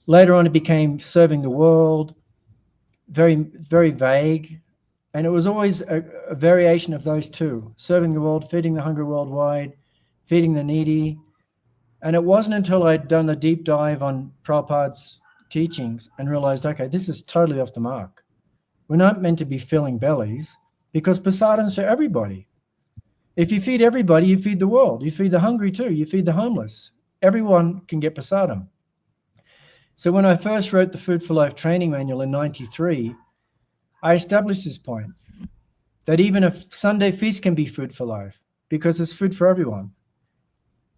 S2: Later on, it became serving the world, very, very vague. And it was always a variation of those two: serving the world, feeding the hungry worldwide, feeding the needy. And it wasn't until I'd done the deep dive on Prabhupada's teachings and realized, okay, this is totally off the mark. We're not meant to be filling bellies, because prasadam's for everybody. If you feed everybody, you feed the world. You feed the hungry too. You feed the homeless. Everyone can get prasadam. So when I first wrote the Food for Life training manual in 93, I established this point, that even a Sunday feast can be food for life, because it's food for everyone.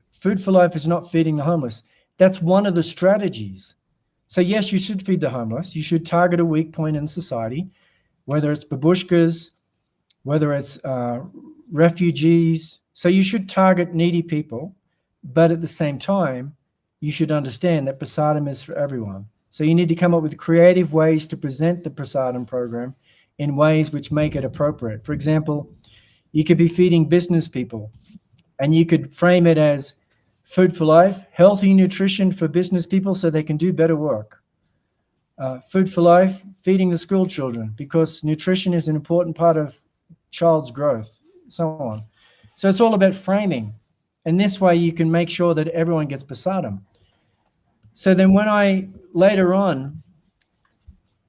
S2: Food for Life is not feeding the homeless. That's one of the strategies. So yes, you should feed the homeless. You should target a weak point in society, whether it's babushkas, whether it's refugees. So you should target needy people, but at the same time, you should understand that prasadam is for everyone. So you need to come up with creative ways to present the prasadam program in ways which make it appropriate. For example, you could be feeding business people, and you could frame it as Food for Life, healthy nutrition for business people so they can do better work. Food for Life, feeding the school children, because nutrition is an important part of child's growth, so on. So it's all about framing. And this way you can make sure that everyone gets prasadam. So then when later on,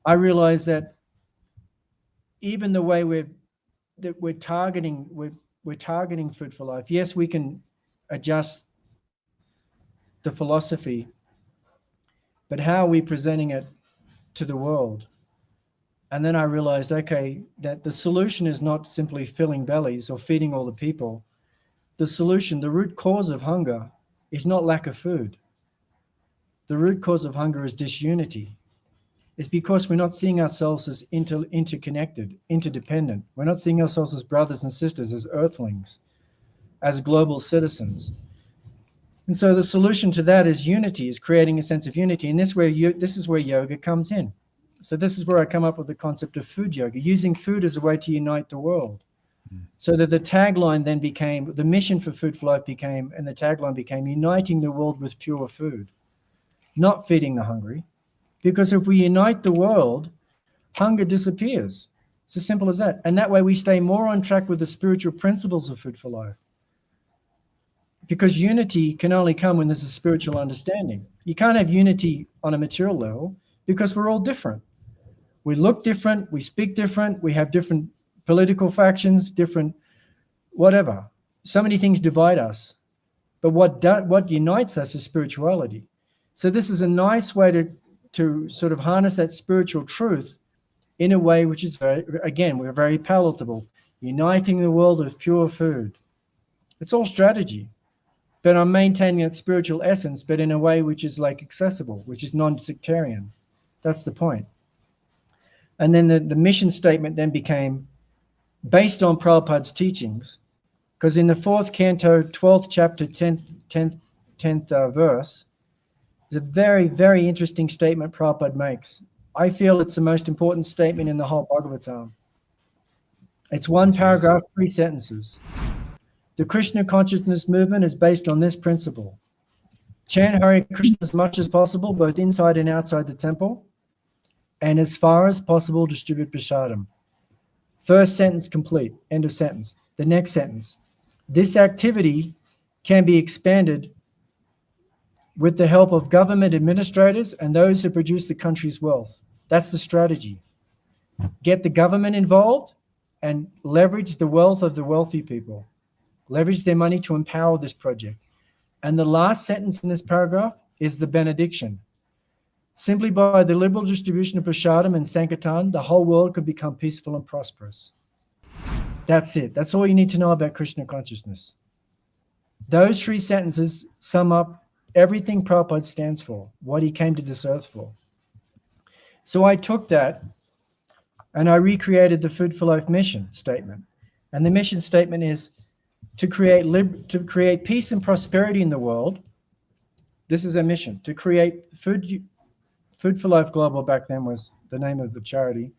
S2: I realized that even the way we're targeting Food for Life, yes, we can adjust the philosophy, but how are we presenting it to the world? And then I realized, okay, that the solution is not simply filling bellies or feeding all the people. The solution, the root cause of hunger, is not lack of food. The root cause of hunger is disunity. It's because we're not seeing ourselves as interconnected, interdependent. We're not seeing ourselves as brothers and sisters, as earthlings, as global citizens. And so the solution to that is unity, is creating a sense of unity. And this is where yoga comes in. So this is where I come up with the concept of food yoga, using food as a way to unite the world. So that the tagline then became, the mission for Food for Life became, and the tagline became, uniting the world with pure food, not feeding the hungry. Because if we unite the world, hunger disappears. It's as simple as that. And that way we stay more on track with the spiritual principles of Food for Life. Because unity can only come when there's a spiritual understanding. You can't have unity on a material level because we're all different. We look different, we speak different, we have different political factions, different whatever. So many things divide us. But what unites us is spirituality. So this is a nice way to sort of harness that spiritual truth in a way which is we're very palatable. Uniting the world with pure food. It's all strategy. But I'm maintaining that spiritual essence, but in a way which is like accessible, which is non-sectarian. That's the point. And then the mission statement then became based on Prabhupada's teachings, because in the 4th canto, 12th chapter, 10th verse, there's a very, very interesting statement Prabhupada makes. I feel it's the most important statement in the whole Bhagavatam. It's one paragraph, 3 sentences. The Krishna consciousness movement is based on this principle. Chant Hare Krishna as much as possible, both inside and outside the temple, and as far as possible distribute prasadam. First sentence complete, end of sentence. The next sentence. This activity can be expanded with the help of government administrators and those who produce the country's wealth. That's the strategy. Get the government involved and leverage the wealth of the wealthy people. leverage their money to empower this project. And the last sentence in this paragraph is the benediction. Simply by the liberal distribution of prasadam and sankirtan, the whole world could become peaceful and prosperous. That's it. That's all you need to know about Krishna consciousness. Those three sentences sum up everything Prabhupada stands for, what he came to this earth for. So I took that and I recreated the Food for Life mission statement. And the mission statement is to create peace and prosperity in the world. This is our mission, to create Food for Life Global, back then was the name of the charity,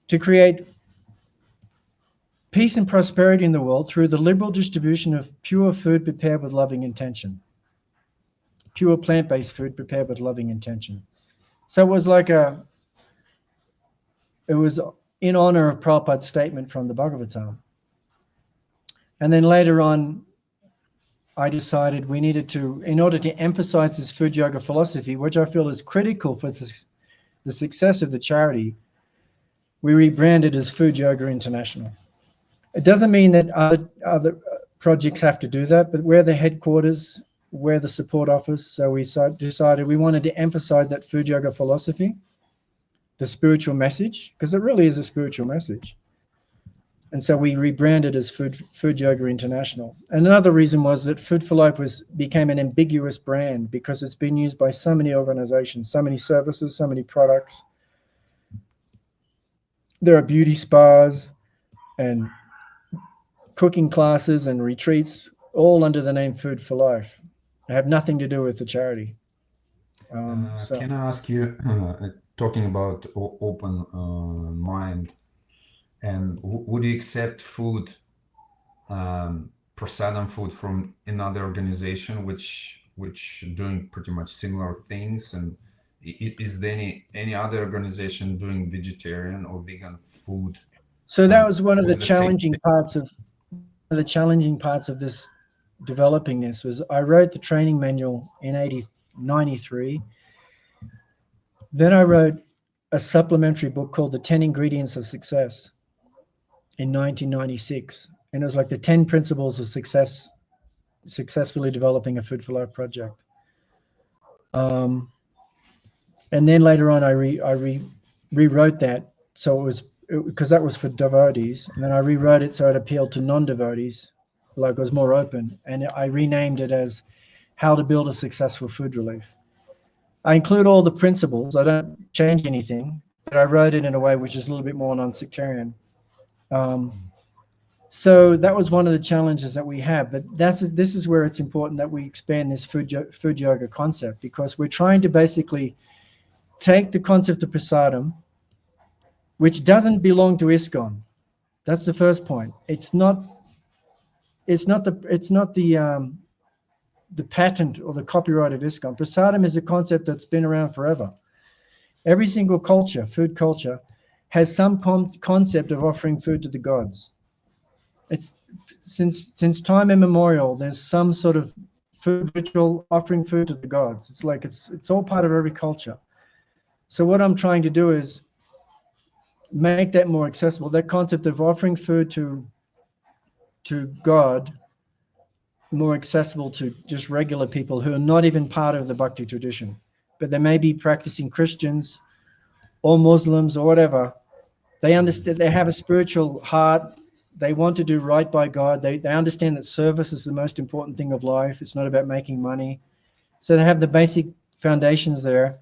S2: to create peace and prosperity in the world through the liberal distribution of pure food prepared with loving intention. Pure plant-based food prepared with loving intention. So it was in honor of Prabhupada's statement from the Bhagavatam. And then later on, I decided we needed to, in order to emphasize this food yoga philosophy, which I feel is critical for the success of the charity, we rebranded as Food Yoga International. It doesn't mean that other projects have to do that, but we're the headquarters, we're the support office. So we decided we wanted to emphasize that food yoga philosophy, the spiritual message, because it really is a spiritual message. And so we rebranded as Food Yoga International. And another reason was that Food for Life became an ambiguous brand because it's been used by so many organizations, so many services, so many products. There are beauty spas and cooking classes and retreats, all under the name Food for Life. They have nothing to do with the charity.
S1: Can I ask you, talking about open mind, and would you accept food, prasadam food from another organization which doing pretty much similar things? And is there any other organization doing vegetarian or vegan food?
S2: So that was one of the challenging parts of this developing this was I wrote the training manual in 93. Then I wrote a supplementary book called The 10 Ingredients of Success in 1996. And it was like the 10 principles of successfully developing a Food for Life project. And then later on, I rewrote that. So because that was for devotees. And then I rewrote it so it appealed to non-devotees, like it was more open. And I renamed it as How to Build a Successful Food Relief. I include all the principles. I don't change anything, but I wrote it in a way which is a little bit more non-sectarian. So that was one of the challenges that we have. But this is where it's important that we expand this food yoga concept, because we're trying to basically take the concept of prasadam, which doesn't belong to ISKCON. That's the first point. It's not the patent or the copyright of ISKCON. Prasadam is a concept that's been around forever. Every single culture, food culture, has some concept of offering food to the gods. It's since time immemorial, there's some sort of food ritual offering food to the gods. It's like it's all part of every culture. So what I'm trying to do is make that more accessible. That concept of offering food to God more accessible to just regular people who are not even part of the bhakti tradition, but they may be practicing Christians or Muslims or whatever. They understand, they have a spiritual heart. They want to do right by God. They understand that service is the most important thing of life. It's not about making money. So they have the basic foundations there,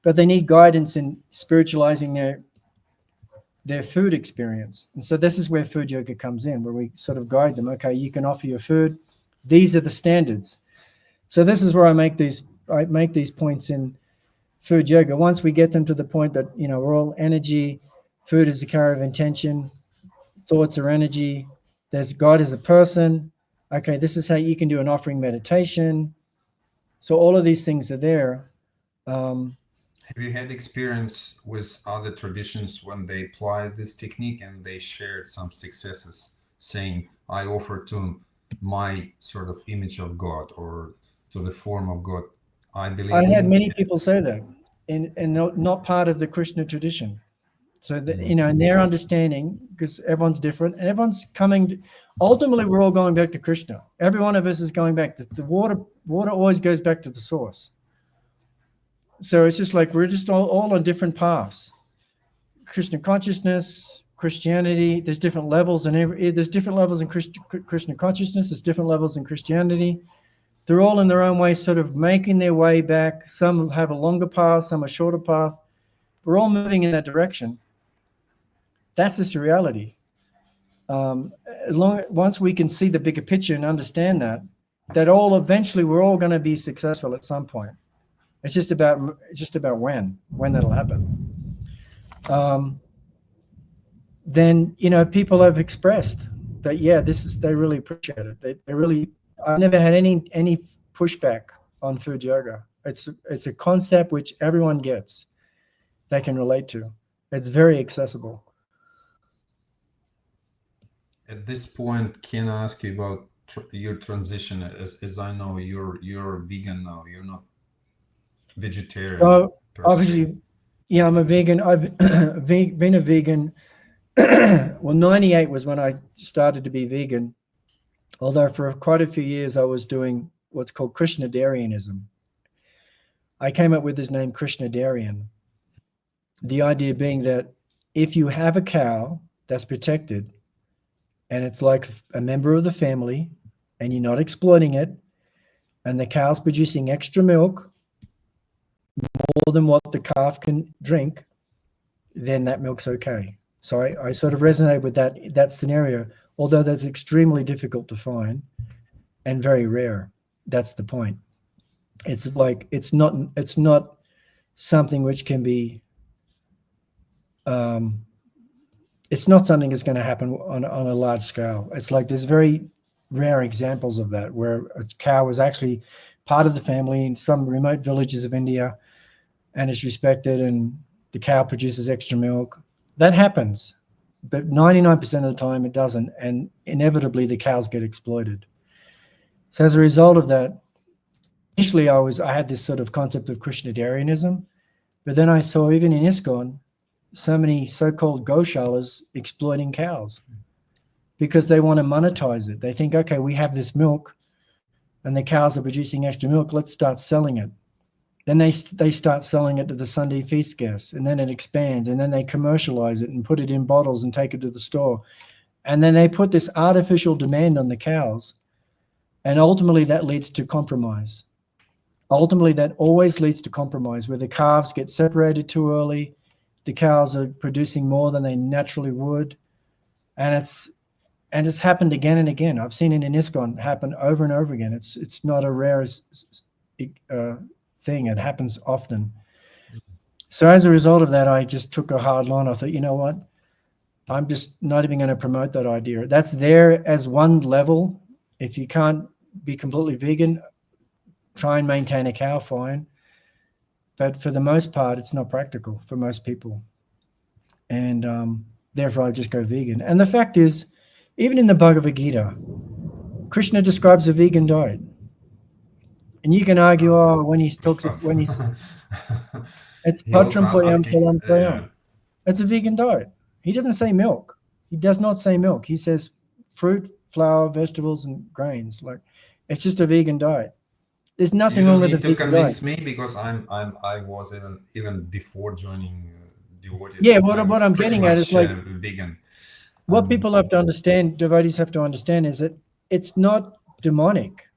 S2: but they need guidance in spiritualizing their food experience. And so this is where food yoga comes in, where we sort of guide them. Okay, you can offer your food. These are the standards. So this is where I make these points in food yoga. Once we get them to the point that, we're all energy, food is a carrier of intention, thoughts are energy, there's God as a person. Okay, this is how you can do an offering meditation. So all of these things are there.
S1: Have you had experience with other traditions when they applied this technique and they shared some successes, saying, I offer to my sort of image of God or to the form of God I believe
S2: I had
S1: in?
S2: many people say that, and not part of the Krishna tradition. So that, you know, and their understanding, because everyone's different and everyone's coming. Ultimately, we're all going back to Krishna. Every one of us is going back to the water. Water always goes back to the source. So it's just like we're just all on different paths. Krishna consciousness, Christianity. There's different levels, and there's different levels in Krishna consciousness. There's different levels in Christianity. They're all in their own way, sort of making their way back. Some have a longer path, some a shorter path. We're all moving in that direction. That's just the reality. Once we can see the bigger picture and understand that all eventually we're all going to be successful at some point. It's just about when that'll happen. Then, you know, people have expressed that, yeah, they really appreciate it. They really. I've never had any pushback on food yoga. It's a concept which everyone gets, they can relate to. It's very accessible.
S1: At this point, can I ask you about your transition? As I know, you're vegan now. You're not vegetarian.
S2: So obviously, yeah, I'm a vegan. I've been a vegan. Well, 98 was when I started to be vegan. Although for quite a few years I was doing what's called Krishnadarianism. I came up with this name Krishnadarian. The idea being that if you have a cow that's protected and it's like a member of the family and you're not exploiting it and the cow's producing extra milk, more than what the calf can drink, then that milk's okay. So I sort of resonate with that scenario, although that's extremely difficult to find and very rare. That's the point. It's like it's not something which can be. It's not something that's going to happen on a large scale. It's like there's very rare examples of that where a cow is actually part of the family in some remote villages of India, and it's respected, and the cow produces extra milk. That happens, but 99% of the time it doesn't, and inevitably the cows get exploited. So as a result of that, initially I had this sort of concept of Krishnadarianism, but then I saw even in ISKCON so many so-called goshalas exploiting cows because they want to monetize it. They think, okay, we have this milk and the cows are producing extra milk, let's start selling it. Then they start selling it to the Sunday feast guests, and then it expands, and then they commercialize it and put it in bottles and take it to the store. And then they put this artificial demand on the cows, and ultimately that leads to compromise. Ultimately, that always leads to compromise, where the calves get separated too early, the cows are producing more than they naturally would, and it's happened again and again. I've seen it in ISKCON happen over and over again. It's not a rare thing. It happens often. So as a result of that, I just took a hard line. I thought, you know what? I'm just not even going to promote that idea. That's there as one level. If you can't be completely vegan, try and maintain a cow, fine. But for the most part, it's not practical for most people. And therefore, I just go vegan. And the fact is, even in the Bhagavad Gita, Krishna describes a vegan diet. And you can argue, it's patram poyam talam poyam. It's a vegan diet. He doesn't say milk. He does not say milk. He says fruit, flour, vegetables, and grains. Like, it's just a vegan diet. There's nothing wrong with the vegan diet.
S1: You don't need to convince me because I was even before joining devotees.
S2: Yeah, what I'm getting at is like
S1: vegan.
S2: What people have to understand, devotees have to understand, is that it's not demonic.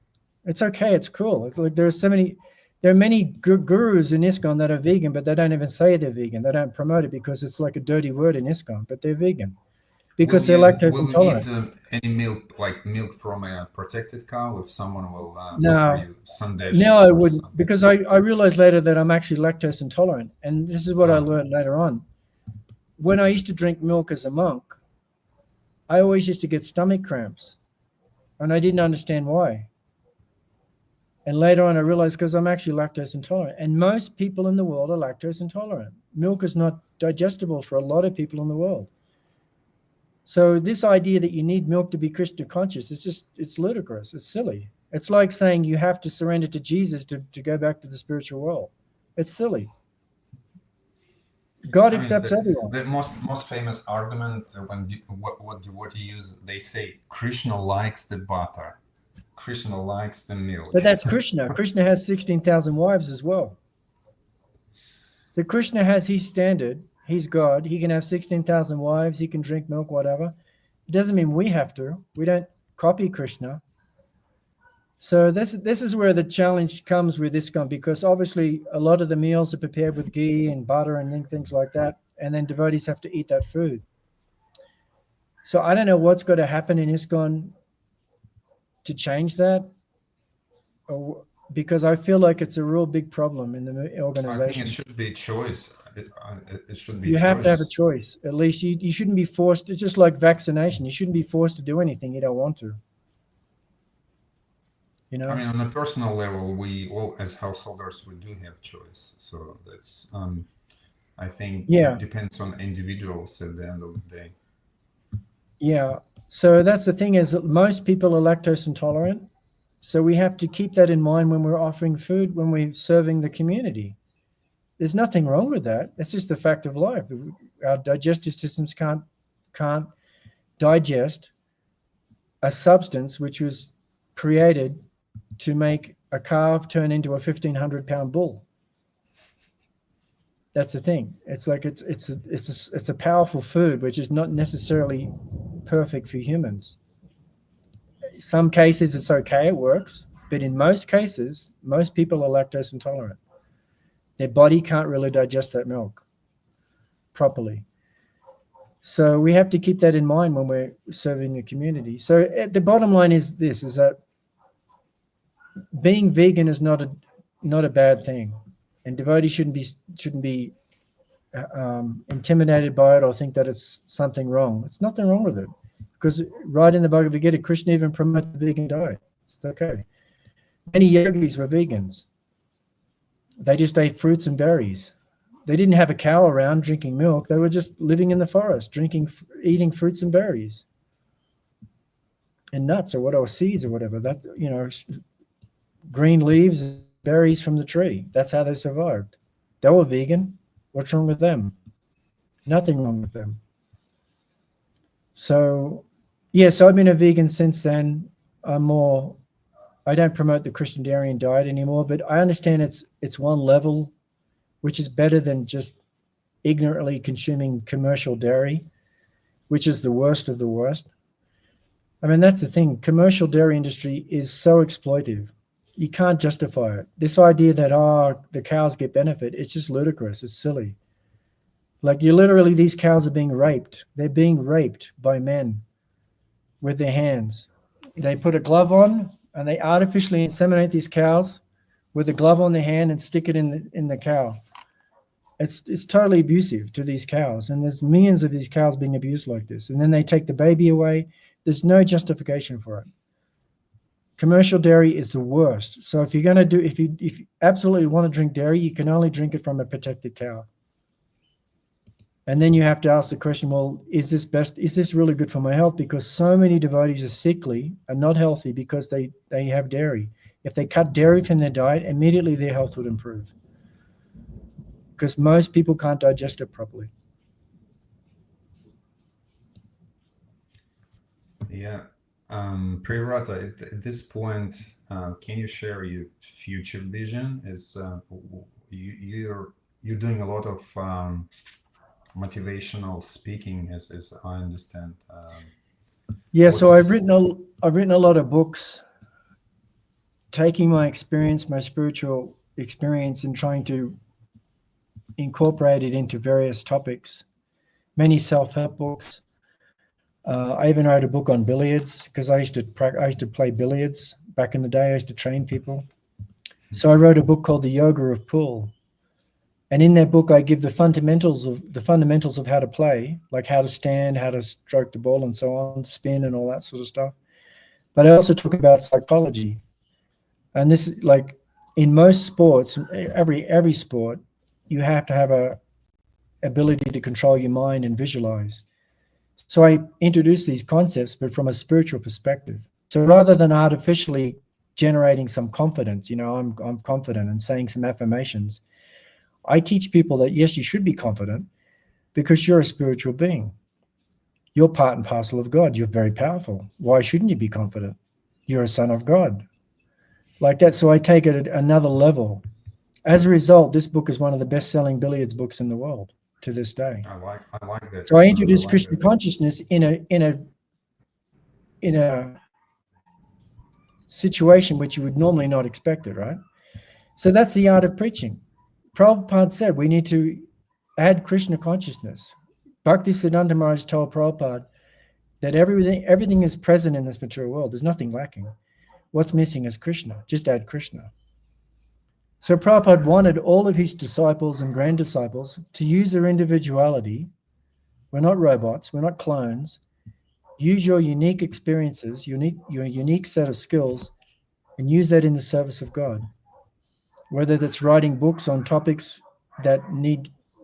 S2: It's okay. It's cool. It's like there are many gurus in ISKCON that are vegan, but they don't even say they're vegan. They don't promote it because it's like a dirty word in ISKCON, but they're vegan because they're lactose intolerant.
S1: Will you eat any milk, like milk from a protected cow, if someone will offer you sandesh?
S2: No, I wouldn't, because I realized later that I'm actually lactose intolerant, and this is what I learned later on. When I used to drink milk as a monk, I always used to get stomach cramps, and I didn't understand why. And later on, I realized because I'm actually lactose intolerant. And most people in the world are lactose intolerant. Milk is not digestible for a lot of people in the world. So this idea that you need milk to be Krishna conscious, it's ludicrous. It's silly. It's like saying you have to surrender to Jesus to go back to the spiritual world. It's silly. God
S1: I mean,
S2: accepts everyone.
S1: the most famous argument when what devotee use, they say Krishna likes the butter, Krishna likes the milk.
S2: But that's Krishna. Krishna has 16,000 wives as well. So Krishna has his standard. He's God. He can have 16,000 wives. He can drink milk, whatever. It doesn't mean we have to. We don't copy Krishna. So this is where the challenge comes with ISKCON, because obviously a lot of the meals are prepared with ghee and butter and things like that, and then devotees have to eat that food. So I don't know what's going to happen in ISKCON to change that, because I feel like it's a real big problem in the organization.
S1: I think it should be a choice. It should be
S2: You
S1: a
S2: have to have a
S1: choice.
S2: choice. At least you shouldn't be forced. It's just like vaccination. You shouldn't be forced to do anything you don't want to. You know?
S1: I mean, on a personal level, we all, as householders, we do have choice. So that's, I think,
S2: Yeah.
S1: depends on individuals at the end of the day.
S2: Yeah. So that's the thing, is that most people are lactose intolerant. So we have to keep that in mind when we're offering food, when we're serving the community. There's nothing wrong with that. It's just the fact of life. Our digestive systems can't digest a substance which was created to make a calf turn into a 1,500-pound bull. That's the thing. It's like it's a powerful food which is not necessarily perfect for humans. Some cases it's okay, it works, but in most cases, most people are lactose intolerant. Their body can't really digest that milk properly. So we have to keep that in mind when we're serving the community. So the bottom line is this, is that being vegan is not a bad thing, and devotees shouldn't be intimidated by it or think that it's something wrong. It's nothing wrong with it, because right in the Bhagavad Gita, Krishna even promotes the vegan diet. It's okay. Many yogis were vegans. They just ate fruits and berries. They didn't have a cow around drinking milk. They were just living in the forest, eating fruits and berries and nuts or seeds or whatever. That, green leaves, berries from the tree. That's how they survived. They were vegan. What's wrong with them? Nothing wrong with them. So, so I've been a vegan since then. I don't promote the Christian diet anymore, but I understand it's one level, which is better than just ignorantly consuming commercial dairy, which is the worst of the worst. I mean, that's the thing. Commercial dairy industry is so exploitive. You can't justify it. This idea that, the cows get benefit, it's just ludicrous. It's silly. Like, these cows are being raped. They're being raped by men with their hands. They put a glove on and they artificially inseminate these cows with a glove on their hand and stick it in the cow. It's totally abusive to these cows, and there's millions of these cows being abused like this. And then they take the baby away. There's no justification for it. Commercial dairy is the worst. So if you absolutely want to drink dairy, you can only drink it from a protected cow. And then you have to ask the question, well, is this really good for my health? Because so many devotees are sickly and not healthy because they have dairy. If they cut dairy from their diet, immediately their health would improve. Because most people can't digest it properly.
S1: Yeah. Priyavrata, at this point, can you share your future vision? As you're doing a lot of motivational speaking, as I understand.
S2: So I've written a lot of books, taking my spiritual experience, and trying to incorporate it into various topics. Many self-help books. I even wrote a book on billiards, because I used to play billiards back in the day. I used to train people. So I wrote a book called The Yoga of Pool. And in that book, I give the fundamentals of how to play, like how to stand, how to stroke the ball and so on, spin and all that sort of stuff. But I also talk about psychology. And this is like in most sports, every sport, you have to have a ability to control your mind and visualize. So I introduce these concepts, but from a spiritual perspective. So rather than artificially generating some confidence, I'm confident, and saying some affirmations, I teach people that, yes, you should be confident, Because you're a spiritual being. You're part and parcel of God. You're very powerful. Why shouldn't you be confident? You're a son of God. Like that. So I take it at another level. As a result, this book is one of the best-selling billiards books in the world to this day.
S1: I like that.
S2: So I
S1: I
S2: introduced
S1: like
S2: Krishna
S1: that.
S2: consciousness in a situation which you would normally not expect it, right? So that's the art of preaching. Prabhupada said we need to add Krishna consciousness. Bhaktisiddhanta Maharaj told Prabhupada that everything is present in this material world. There's nothing lacking. What's missing is Krishna. Just add Krishna. So Prabhupada wanted all of his disciples and grand disciples to use their individuality. We're not robots. We're not clones. Use your unique experiences, your unique set of skills, and use that in the service of God. Whether that's writing books on topics that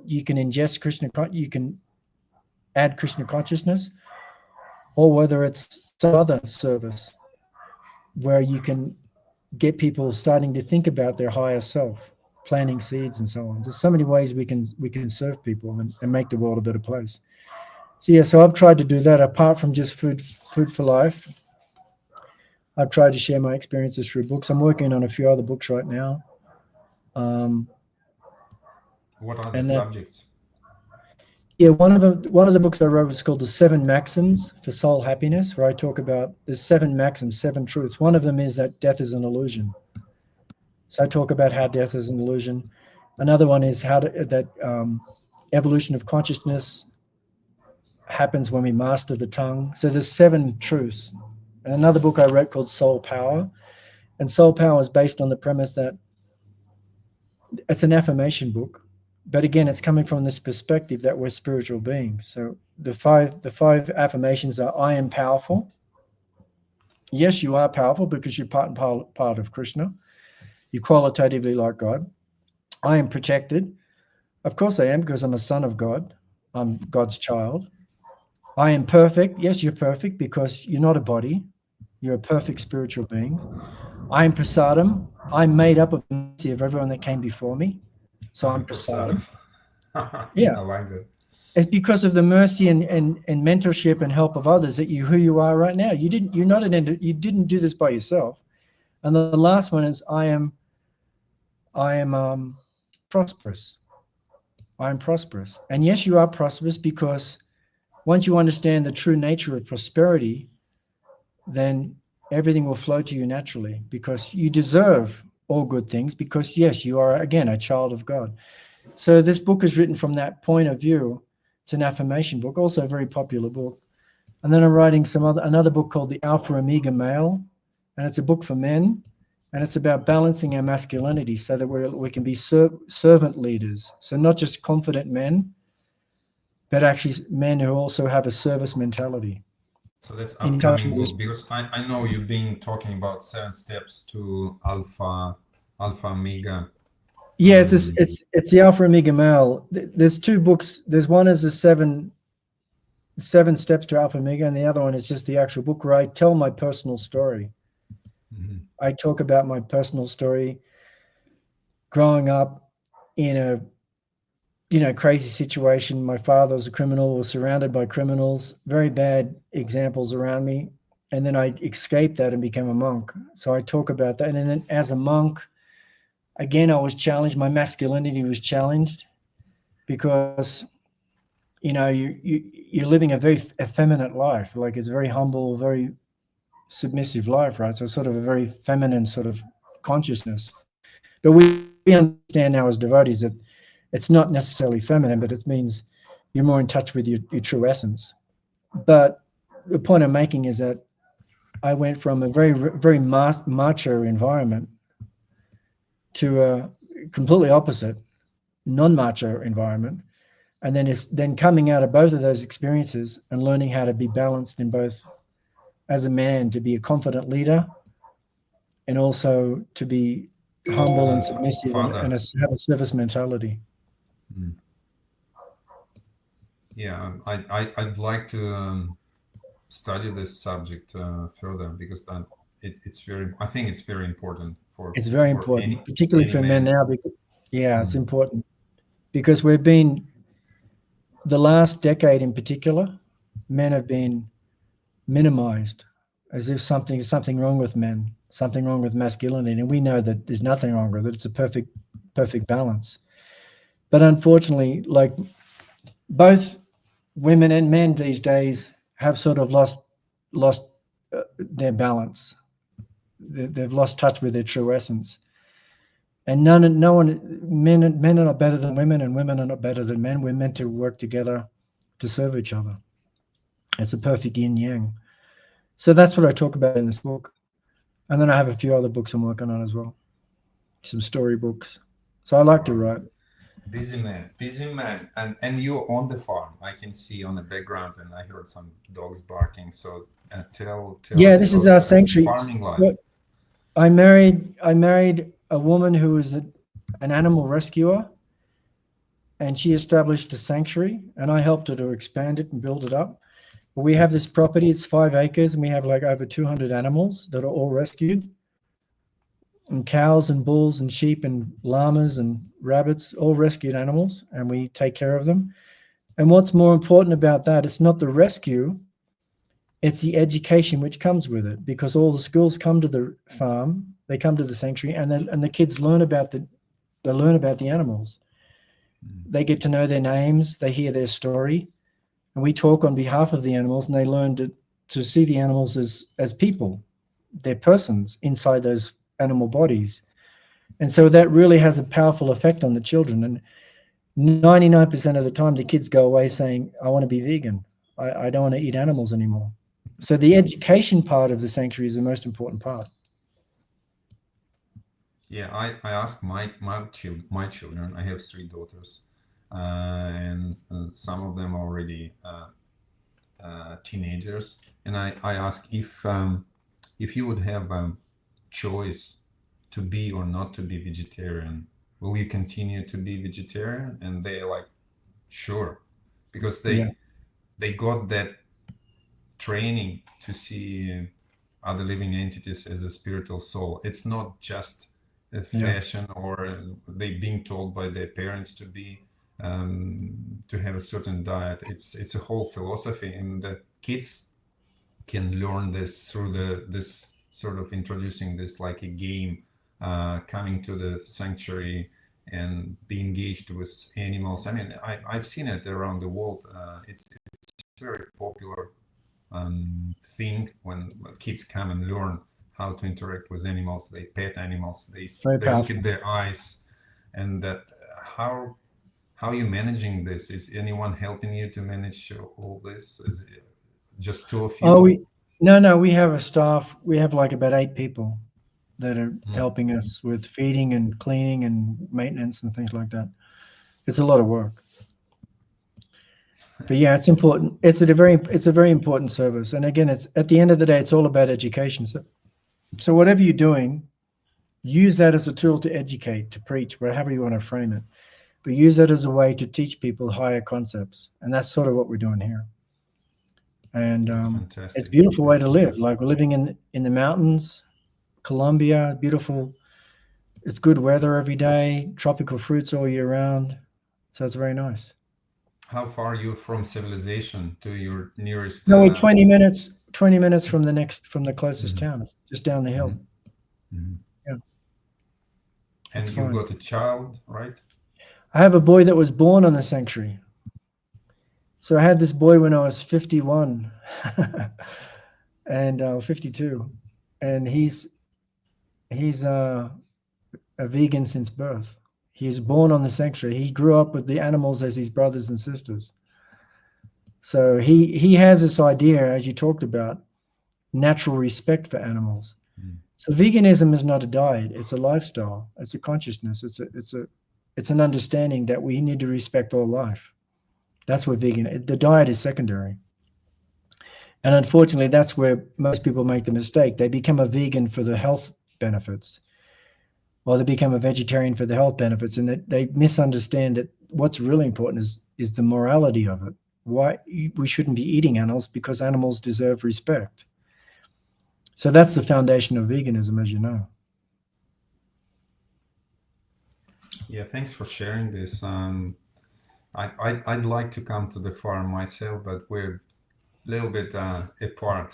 S2: you can ingest Krishna, you can add Krishna consciousness, or whether it's some other service where you can get people starting to think about their higher self, planting seeds and so on. There's so many ways we can serve people and make the world a better place. So yeah, so I've tried to do that apart from just food for life. I've tried to share my experiences through books. I'm working on a few other books right now.
S1: What are the subjects?
S2: Yeah, one of the books I wrote was called The 7 Maxims for Soul Happiness, where I talk about there's 7 maxims, 7 truths. One of them is that death is an illusion. So I talk about how death is an illusion. Another one is that evolution of consciousness happens when we master the tongue. So there's 7 truths. And another book I wrote called Soul Power. And Soul Power is based on the premise that it's an affirmation book. But again, it's coming from this perspective that we're spiritual beings. So the five affirmations are: I am powerful. Yes, you are powerful because you're part and part of Krishna. You're qualitatively like God. I am protected. Of course I am, because I'm a son of God. I'm God's child. I am perfect. Yes, you're perfect because you're not a body. You're a perfect spiritual being. I am prasadam. I'm made up of the mercy of everyone that came before me. So I'm prasadam. Yeah.
S1: I like that.
S2: It's because of the mercy and mentorship and help of others that who you are right now. You didn't do this by yourself. And the last one is I am prosperous. I am prosperous. And yes, you are prosperous because once you understand the true nature of prosperity, then everything will flow to you naturally, because you deserve all good things, because yes, you are, again, a child of God. So this book is written from that point of view. It's an affirmation book, also a very popular book. And then I'm writing another book called The Alpha Omega Male, and it's a book for men, and it's about balancing our masculinity so that we can be servant leaders. So not just confident men, but actually men who also have a service mentality.
S1: So that's upcoming book, because I know you've been talking about 7 steps to Alpha Omega.
S2: Yeah, it's the Alpha Omega Male. There's 2 books. There's one is the 7 steps to Alpha Omega, and the other one is just the actual book where I tell my personal story. Mm-hmm. I talk about my personal story, growing up in a crazy situation. My father was a criminal, was surrounded by criminals, very bad examples around me. And then I escaped that and became a monk. So I talk about that. And then as a monk, again, I was challenged. My masculinity was challenged because, you're living a very effeminate life. Like, it's a very humble, very submissive life, right? So sort of a very feminine sort of consciousness. But we understand now as devotees that it's not necessarily feminine, but it means you're more in touch with your true essence. But the point I'm making is that I went from a very, very macho environment to a completely opposite, non-macho environment. And then coming out of both of those experiences and learning how to be balanced in both, as a man, to be a confident leader, and also to be humble and submissive and have a service mentality.
S1: Yeah, I'd like to study this subject further, because I think it's very important for.
S2: It's very important, particularly for men now. Because, it's important because we've been the last decade in particular, men have been minimized as if something wrong with men, something wrong with masculinity, and we know that there's nothing wrong with it. It's a perfect balance. But unfortunately, like both women and men these days have sort of lost their balance. They've lost touch with their true essence. And no one, men are not better than women, and women are not better than men. We're meant to work together to serve each other. It's a perfect yin yang. So that's what I talk about in this book. And then I have a few other books I'm working on as well, some storybooks. So I like to write.
S1: Busy man, and you're on the farm. I can see on the background, and I heard some dogs barking. So tell
S2: Yeah,
S1: us
S2: this is
S1: about
S2: our sanctuary.
S1: farming life.
S2: So I married a woman who was an animal rescuer, and she established a sanctuary, and I helped her to expand it and build it up. But we have this property, it's 5 acres, and we have like over 200 animals that are all rescued, and cows and bulls and sheep and llamas and rabbits, all rescued animals, and we take care of them. And what's more important about that, it's not the rescue, it's the education which comes with it, because all the schools come to the farm, they come to the sanctuary, and the kids learn about the animals. They get to know their names, they hear their story, and we talk on behalf of the animals, and they learn to see the animals as people. They're persons inside those animal bodies. And so that really has a powerful effect on the children. And 99% of the time, the kids go away saying, I want to be vegan. I don't want to eat animals anymore. So the education part of the sanctuary is the most important part.
S1: Yeah, I asked my children. I have 3 daughters, and some of them already teenagers. And I asked if you would have choice to be or not to be vegetarian, will you continue to be vegetarian? And they're like, sure, because
S2: Yeah.
S1: they got that training to see other living entities as a spiritual soul. It's not just a fashion or they being told by their parents to be to have a certain diet. It's a whole philosophy, and the kids can learn this through this sort of introducing this like a game, coming to the sanctuary and be engaged with animals. I mean, I've seen it around the world. It's very popular thing when kids come and learn how to interact with animals. They pet animals. They look at their eyes, and that how are you managing this? Is anyone helping you to manage all this? Is it just 2 of you?
S2: Oh, no, we have a staff. We have like about 8 people that are helping us with feeding and cleaning and maintenance and things like that. It's a lot of work. But yeah, it's important. It's a very important service. And again, it's at the end of the day, it's all about education. So whatever you're doing, use that as a tool to educate, to preach, whatever you want to frame it. But use that as a way to teach people higher concepts. And that's sort of what we're doing here. And it's a beautiful way to live. Like we're living in the mountains, Colombia, beautiful. It's good weather every day, tropical fruits all year round. So it's very nice.
S1: How far are you from civilization to your nearest?
S2: No, we're 20 minutes from the closest town. It's just down the hill. Yeah.
S1: And you've got a child, right?
S2: I have a boy that was born on the sanctuary. So I had this boy when I was 51 and 52, and he's a vegan since birth. He was born on the sanctuary. He grew up with the animals as his brothers and sisters. So he has this idea, as you talked about, natural respect for animals. So veganism is not a diet; it's a lifestyle. It's a consciousness. It's an understanding that we need to respect all life. That's what vegan. The diet is secondary, and unfortunately, that's where most people make the mistake. They become a vegan for the health benefits, or they become a vegetarian for the health benefits, and they misunderstand that what's really important is the morality of it. Why we shouldn't be eating animals, because animals deserve respect. So that's the foundation of veganism, as you know.
S1: Yeah, thanks for sharing this. I'd like to come to the farm myself, but we're a little bit apart.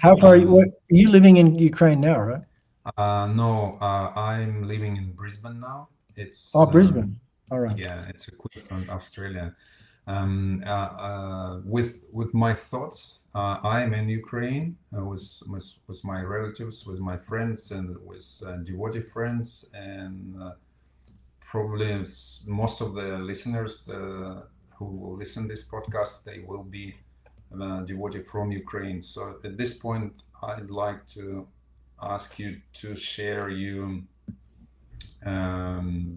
S2: How far
S1: um,
S2: are you living in Ukraine now, right?
S1: no, I'm living in Brisbane now.
S2: Oh,
S1: It's
S2: Brisbane. All right.
S1: yeah, it's a Queensland, Australia. With my thoughts, I'm in Ukraine with my relatives, with my friends, and with devotee friends, and probably most of the listeners who will listen this podcast, they will be devotee from Ukraine. So at this point, I'd like to ask you to share your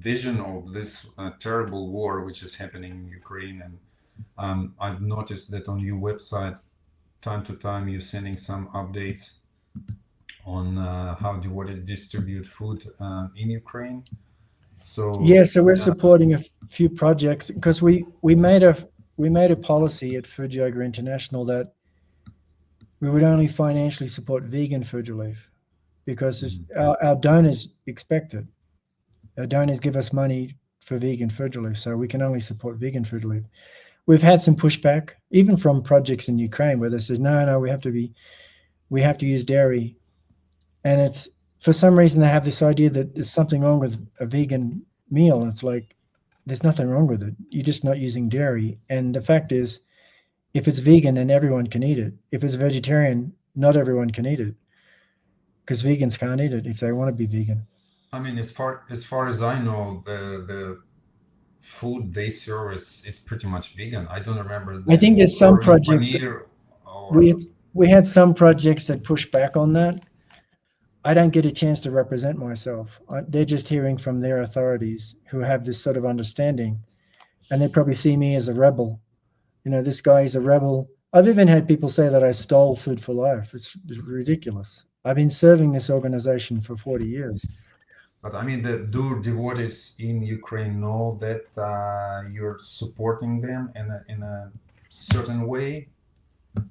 S1: vision of this terrible war which is happening in Ukraine. And I've noticed that on your website, time to time, you're sending some updates on how devotees distribute food in Ukraine. So
S2: Yeah, so we're supporting a few projects because we made a policy at Food Yoga International that we would only financially support vegan food relief because our donors expect it. Our donors give us money for vegan food relief, so we can only support vegan food relief. We've had some pushback, even from projects in Ukraine, where they says, no, no, we have to use dairy, and it's for some reason they have this idea that there's something wrong with a vegan meal. And it's like there's nothing wrong with it. You're just not using dairy. And the fact is, if it's vegan, then everyone can eat it. If it's vegetarian, not everyone can eat it because vegans can't eat it if they want to be vegan.
S1: I mean, as far as I know, the food they serve is pretty much vegan. I don't remember
S2: I
S1: them
S2: think there's some
S1: serving
S2: projects that
S1: paneer
S2: we
S1: or
S2: had, we had some projects that push back on that. I don't get a chance to represent myself. They're just hearing from their authorities who have this sort of understanding, and they probably see me as a rebel. This guy is a rebel. I've even had people say that I stole Food for Life. It's ridiculous. I've been serving this organization for 40 years.
S1: But I mean, do devotees in Ukraine know that you're supporting them in a certain way?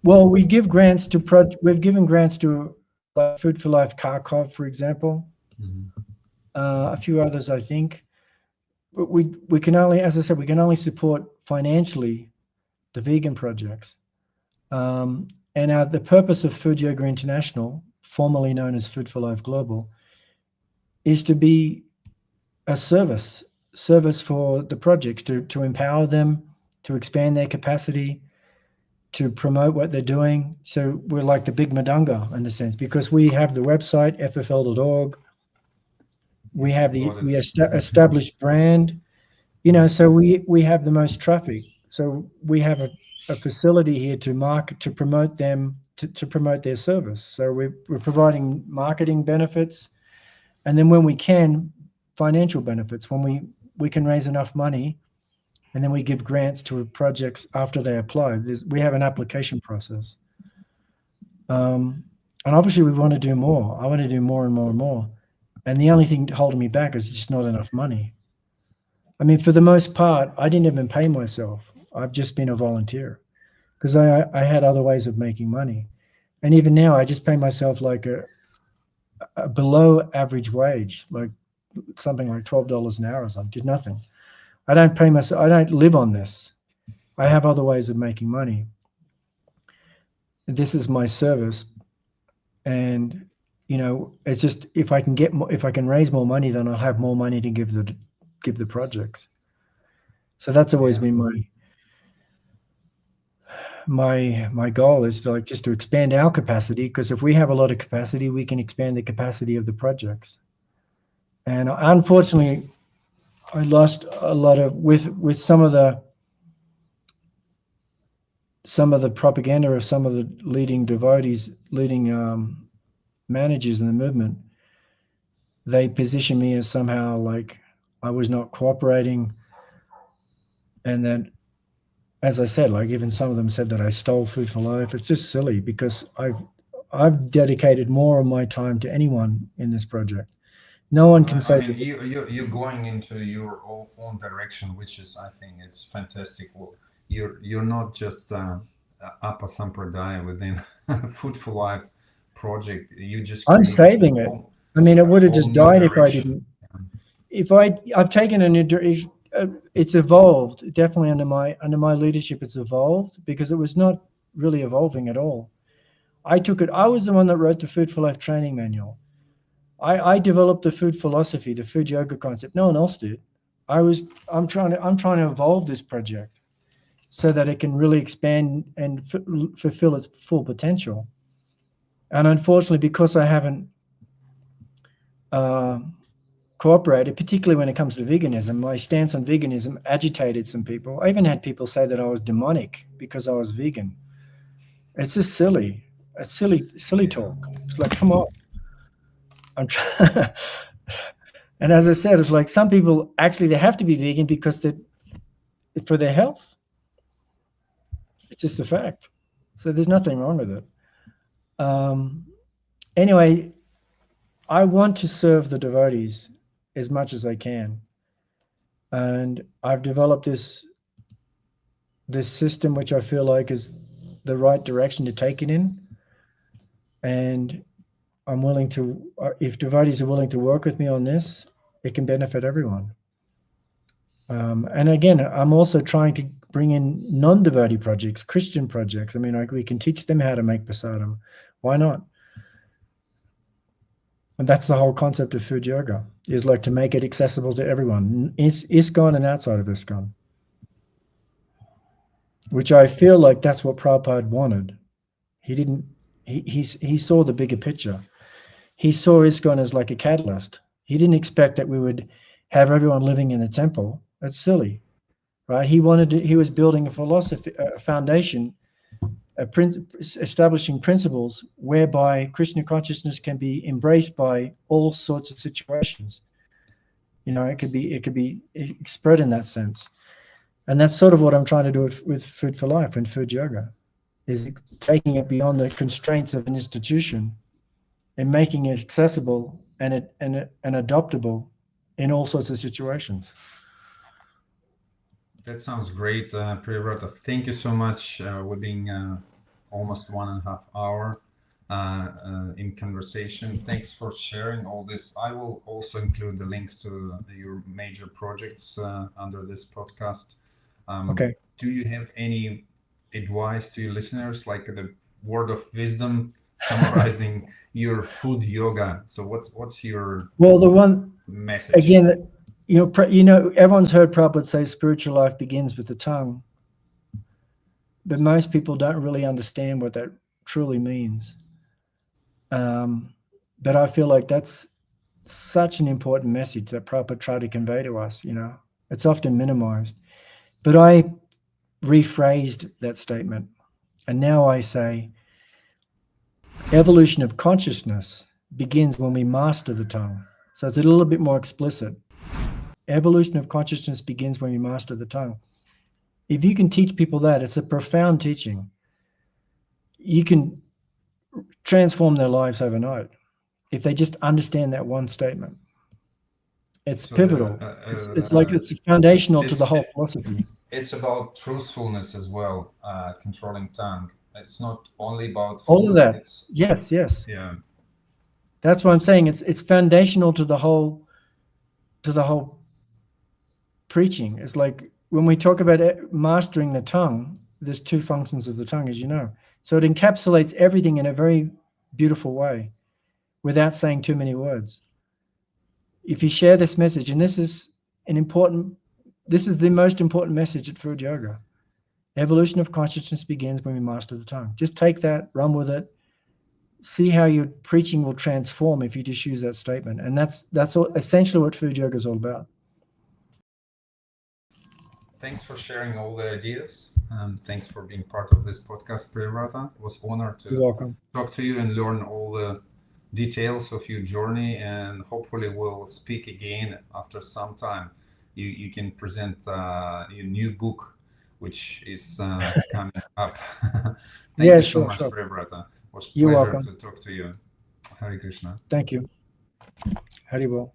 S2: Well, we've given grants to like Food for Life Kharkov, for example,
S1: Mhm.
S2: a few others, I think. But we can only, as I said, we can only support financially the vegan projects. And the purpose of Food Yoga International, formerly known as Food for Life Global, is to be a service for the projects to empower them, to expand their capacity, to promote what they're doing. So we're like the big Madunga in the sense because we have the website ffl.org, we
S1: Yes,
S2: have the
S1: got
S2: we
S1: it.
S2: established brand, so we have the most traffic. So we have a facility here to market, to promote them, to promote their service. So we're providing marketing benefits, and then when we can, financial benefits. When we can raise enough money, and then we give grants to projects after they apply. We have an application process, and obviously we want to do more. I want to do more and more and more, and the only thing holding me back is just not enough money. I mean, for the most part, I didn't even pay myself. I've just been a volunteer because I had other ways of making money. And even now, I just pay myself like a below average wage, like something like $12 an hour or something, just nothing. I don't pay myself, I don't live on this. I have other ways of making money. This is my service. And, it's just if I can get more, if I can raise more money, then I'll have more money to give the projects. So that's always
S1: Yeah.
S2: been my goal is to just to expand our capacity, because if we have a lot of capacity, we can expand the capacity of the projects. And unfortunately, I lost a lot of with some of the propaganda of some of the leading devotees, leading managers in the movement. They position me as somehow like I was not cooperating, and then, as I said, like even some of them said that I stole Food for Life. It's just silly because I've dedicated more of my time to anyone in this project. No one can
S1: I
S2: say
S1: mean,
S2: that.
S1: you're going into your own direction, which is, I think, it's fantastic. Well, you're not just Appa Sampradaya within Food for Life project. You just
S2: I'm
S1: created
S2: saving it. I mean, it
S1: a
S2: would have
S1: whole
S2: just
S1: new
S2: died if I
S1: direction.
S2: didn't. If I've taken a new direction. it's evolved definitely under my leadership. It's evolved because it was not really evolving at all. I was the one that wrote the Food for Life training manual. I developed the food philosophy, the food yoga concept. No one else did. I'm trying to evolve this project so that it can really expand and fulfill its full potential. And unfortunately, because I haven't cooperated, particularly when it comes to veganism, my stance on veganism agitated some people. I even had people say that I was demonic because I was vegan. It's just silly. It's silly talk. It's like, come on. I'm trying. And as I said, it's like some people actually they have to be vegan because they for their health. It's just a fact. So there's nothing wrong with it. Anyway, I want to serve the devotees as much as I can, and I've developed this system which I feel like is the right direction to take it in, and I'm willing to. If devotees are willing to work with me on this, it can benefit everyone. And again, I'm also trying to bring in non-devotee projects, Christian projects. I mean, like we can teach them how to make prasadam. Why not? And that's the whole concept of food yoga, is like to make it accessible to everyone, ISKCON and outside of ISKCON, which I feel like that's what Prabhupada wanted. He didn't. He saw the bigger picture. He saw ISKCON as like a catalyst. He didn't expect that we would have everyone living in the temple. That's silly, right? He was building a philosophy, a foundation, establishing principles whereby Krishna consciousness can be embraced by all sorts of situations. You know, it could be spread in that sense, and that's sort of what I'm trying to do with Food for Life and food yoga, is taking it beyond the constraints of an institution and making it accessible and adoptable in all sorts of situations.
S1: That sounds great, Priyavrata. Thank you so much. We're being almost 1.5 hours in conversation. Thanks for sharing all this. I will also include the links to your major projects under this podcast.
S2: Okay.
S1: Do you have any advice to your listeners, like the word of wisdom summarizing your food yoga? So what's your
S2: the one
S1: message?
S2: Again, everyone's heard Prabhupada say spiritual life begins with the tongue, but most people don't really understand what that truly means. But I feel like that's such an important message that Prabhupada tried to convey to us. It's often minimized, but I rephrased that statement, and now I say evolution of consciousness begins when we master the tongue. So it's a little bit more explicit. Evolution of consciousness begins when we master the tongue. If you can teach people that, it's a profound teaching. You can transform their lives overnight if they just understand that one statement. It's pivotal. It's foundational to the whole philosophy.
S1: It's about truthfulness as well, controlling tongue. It's not only about food.
S2: All of that. Yes.
S1: Yeah.
S2: That's what I'm saying. It's foundational to the whole preaching. It's like when we talk about mastering the tongue, there's two functions of the tongue, as you know. So it encapsulates everything in a very beautiful way without saying too many words. If you share this message, and this is the most important message at Food Yoga. Evolution of consciousness begins when we master the tongue. Just take that, run with it. See how your preaching will transform if you just use that statement. And that's essentially what Food Yoga is all about.
S1: Thanks for sharing all the ideas. Thanks for being part of this podcast, Priyavrata. It was an honor to talk to you and learn all the details of your journey, and hopefully we'll speak again after some time. You can present your new book, which is coming up. Thank you so much, Priyavrata. It was a pleasure to talk to you. Hare Krishna.
S2: Thank you. Hare Bol.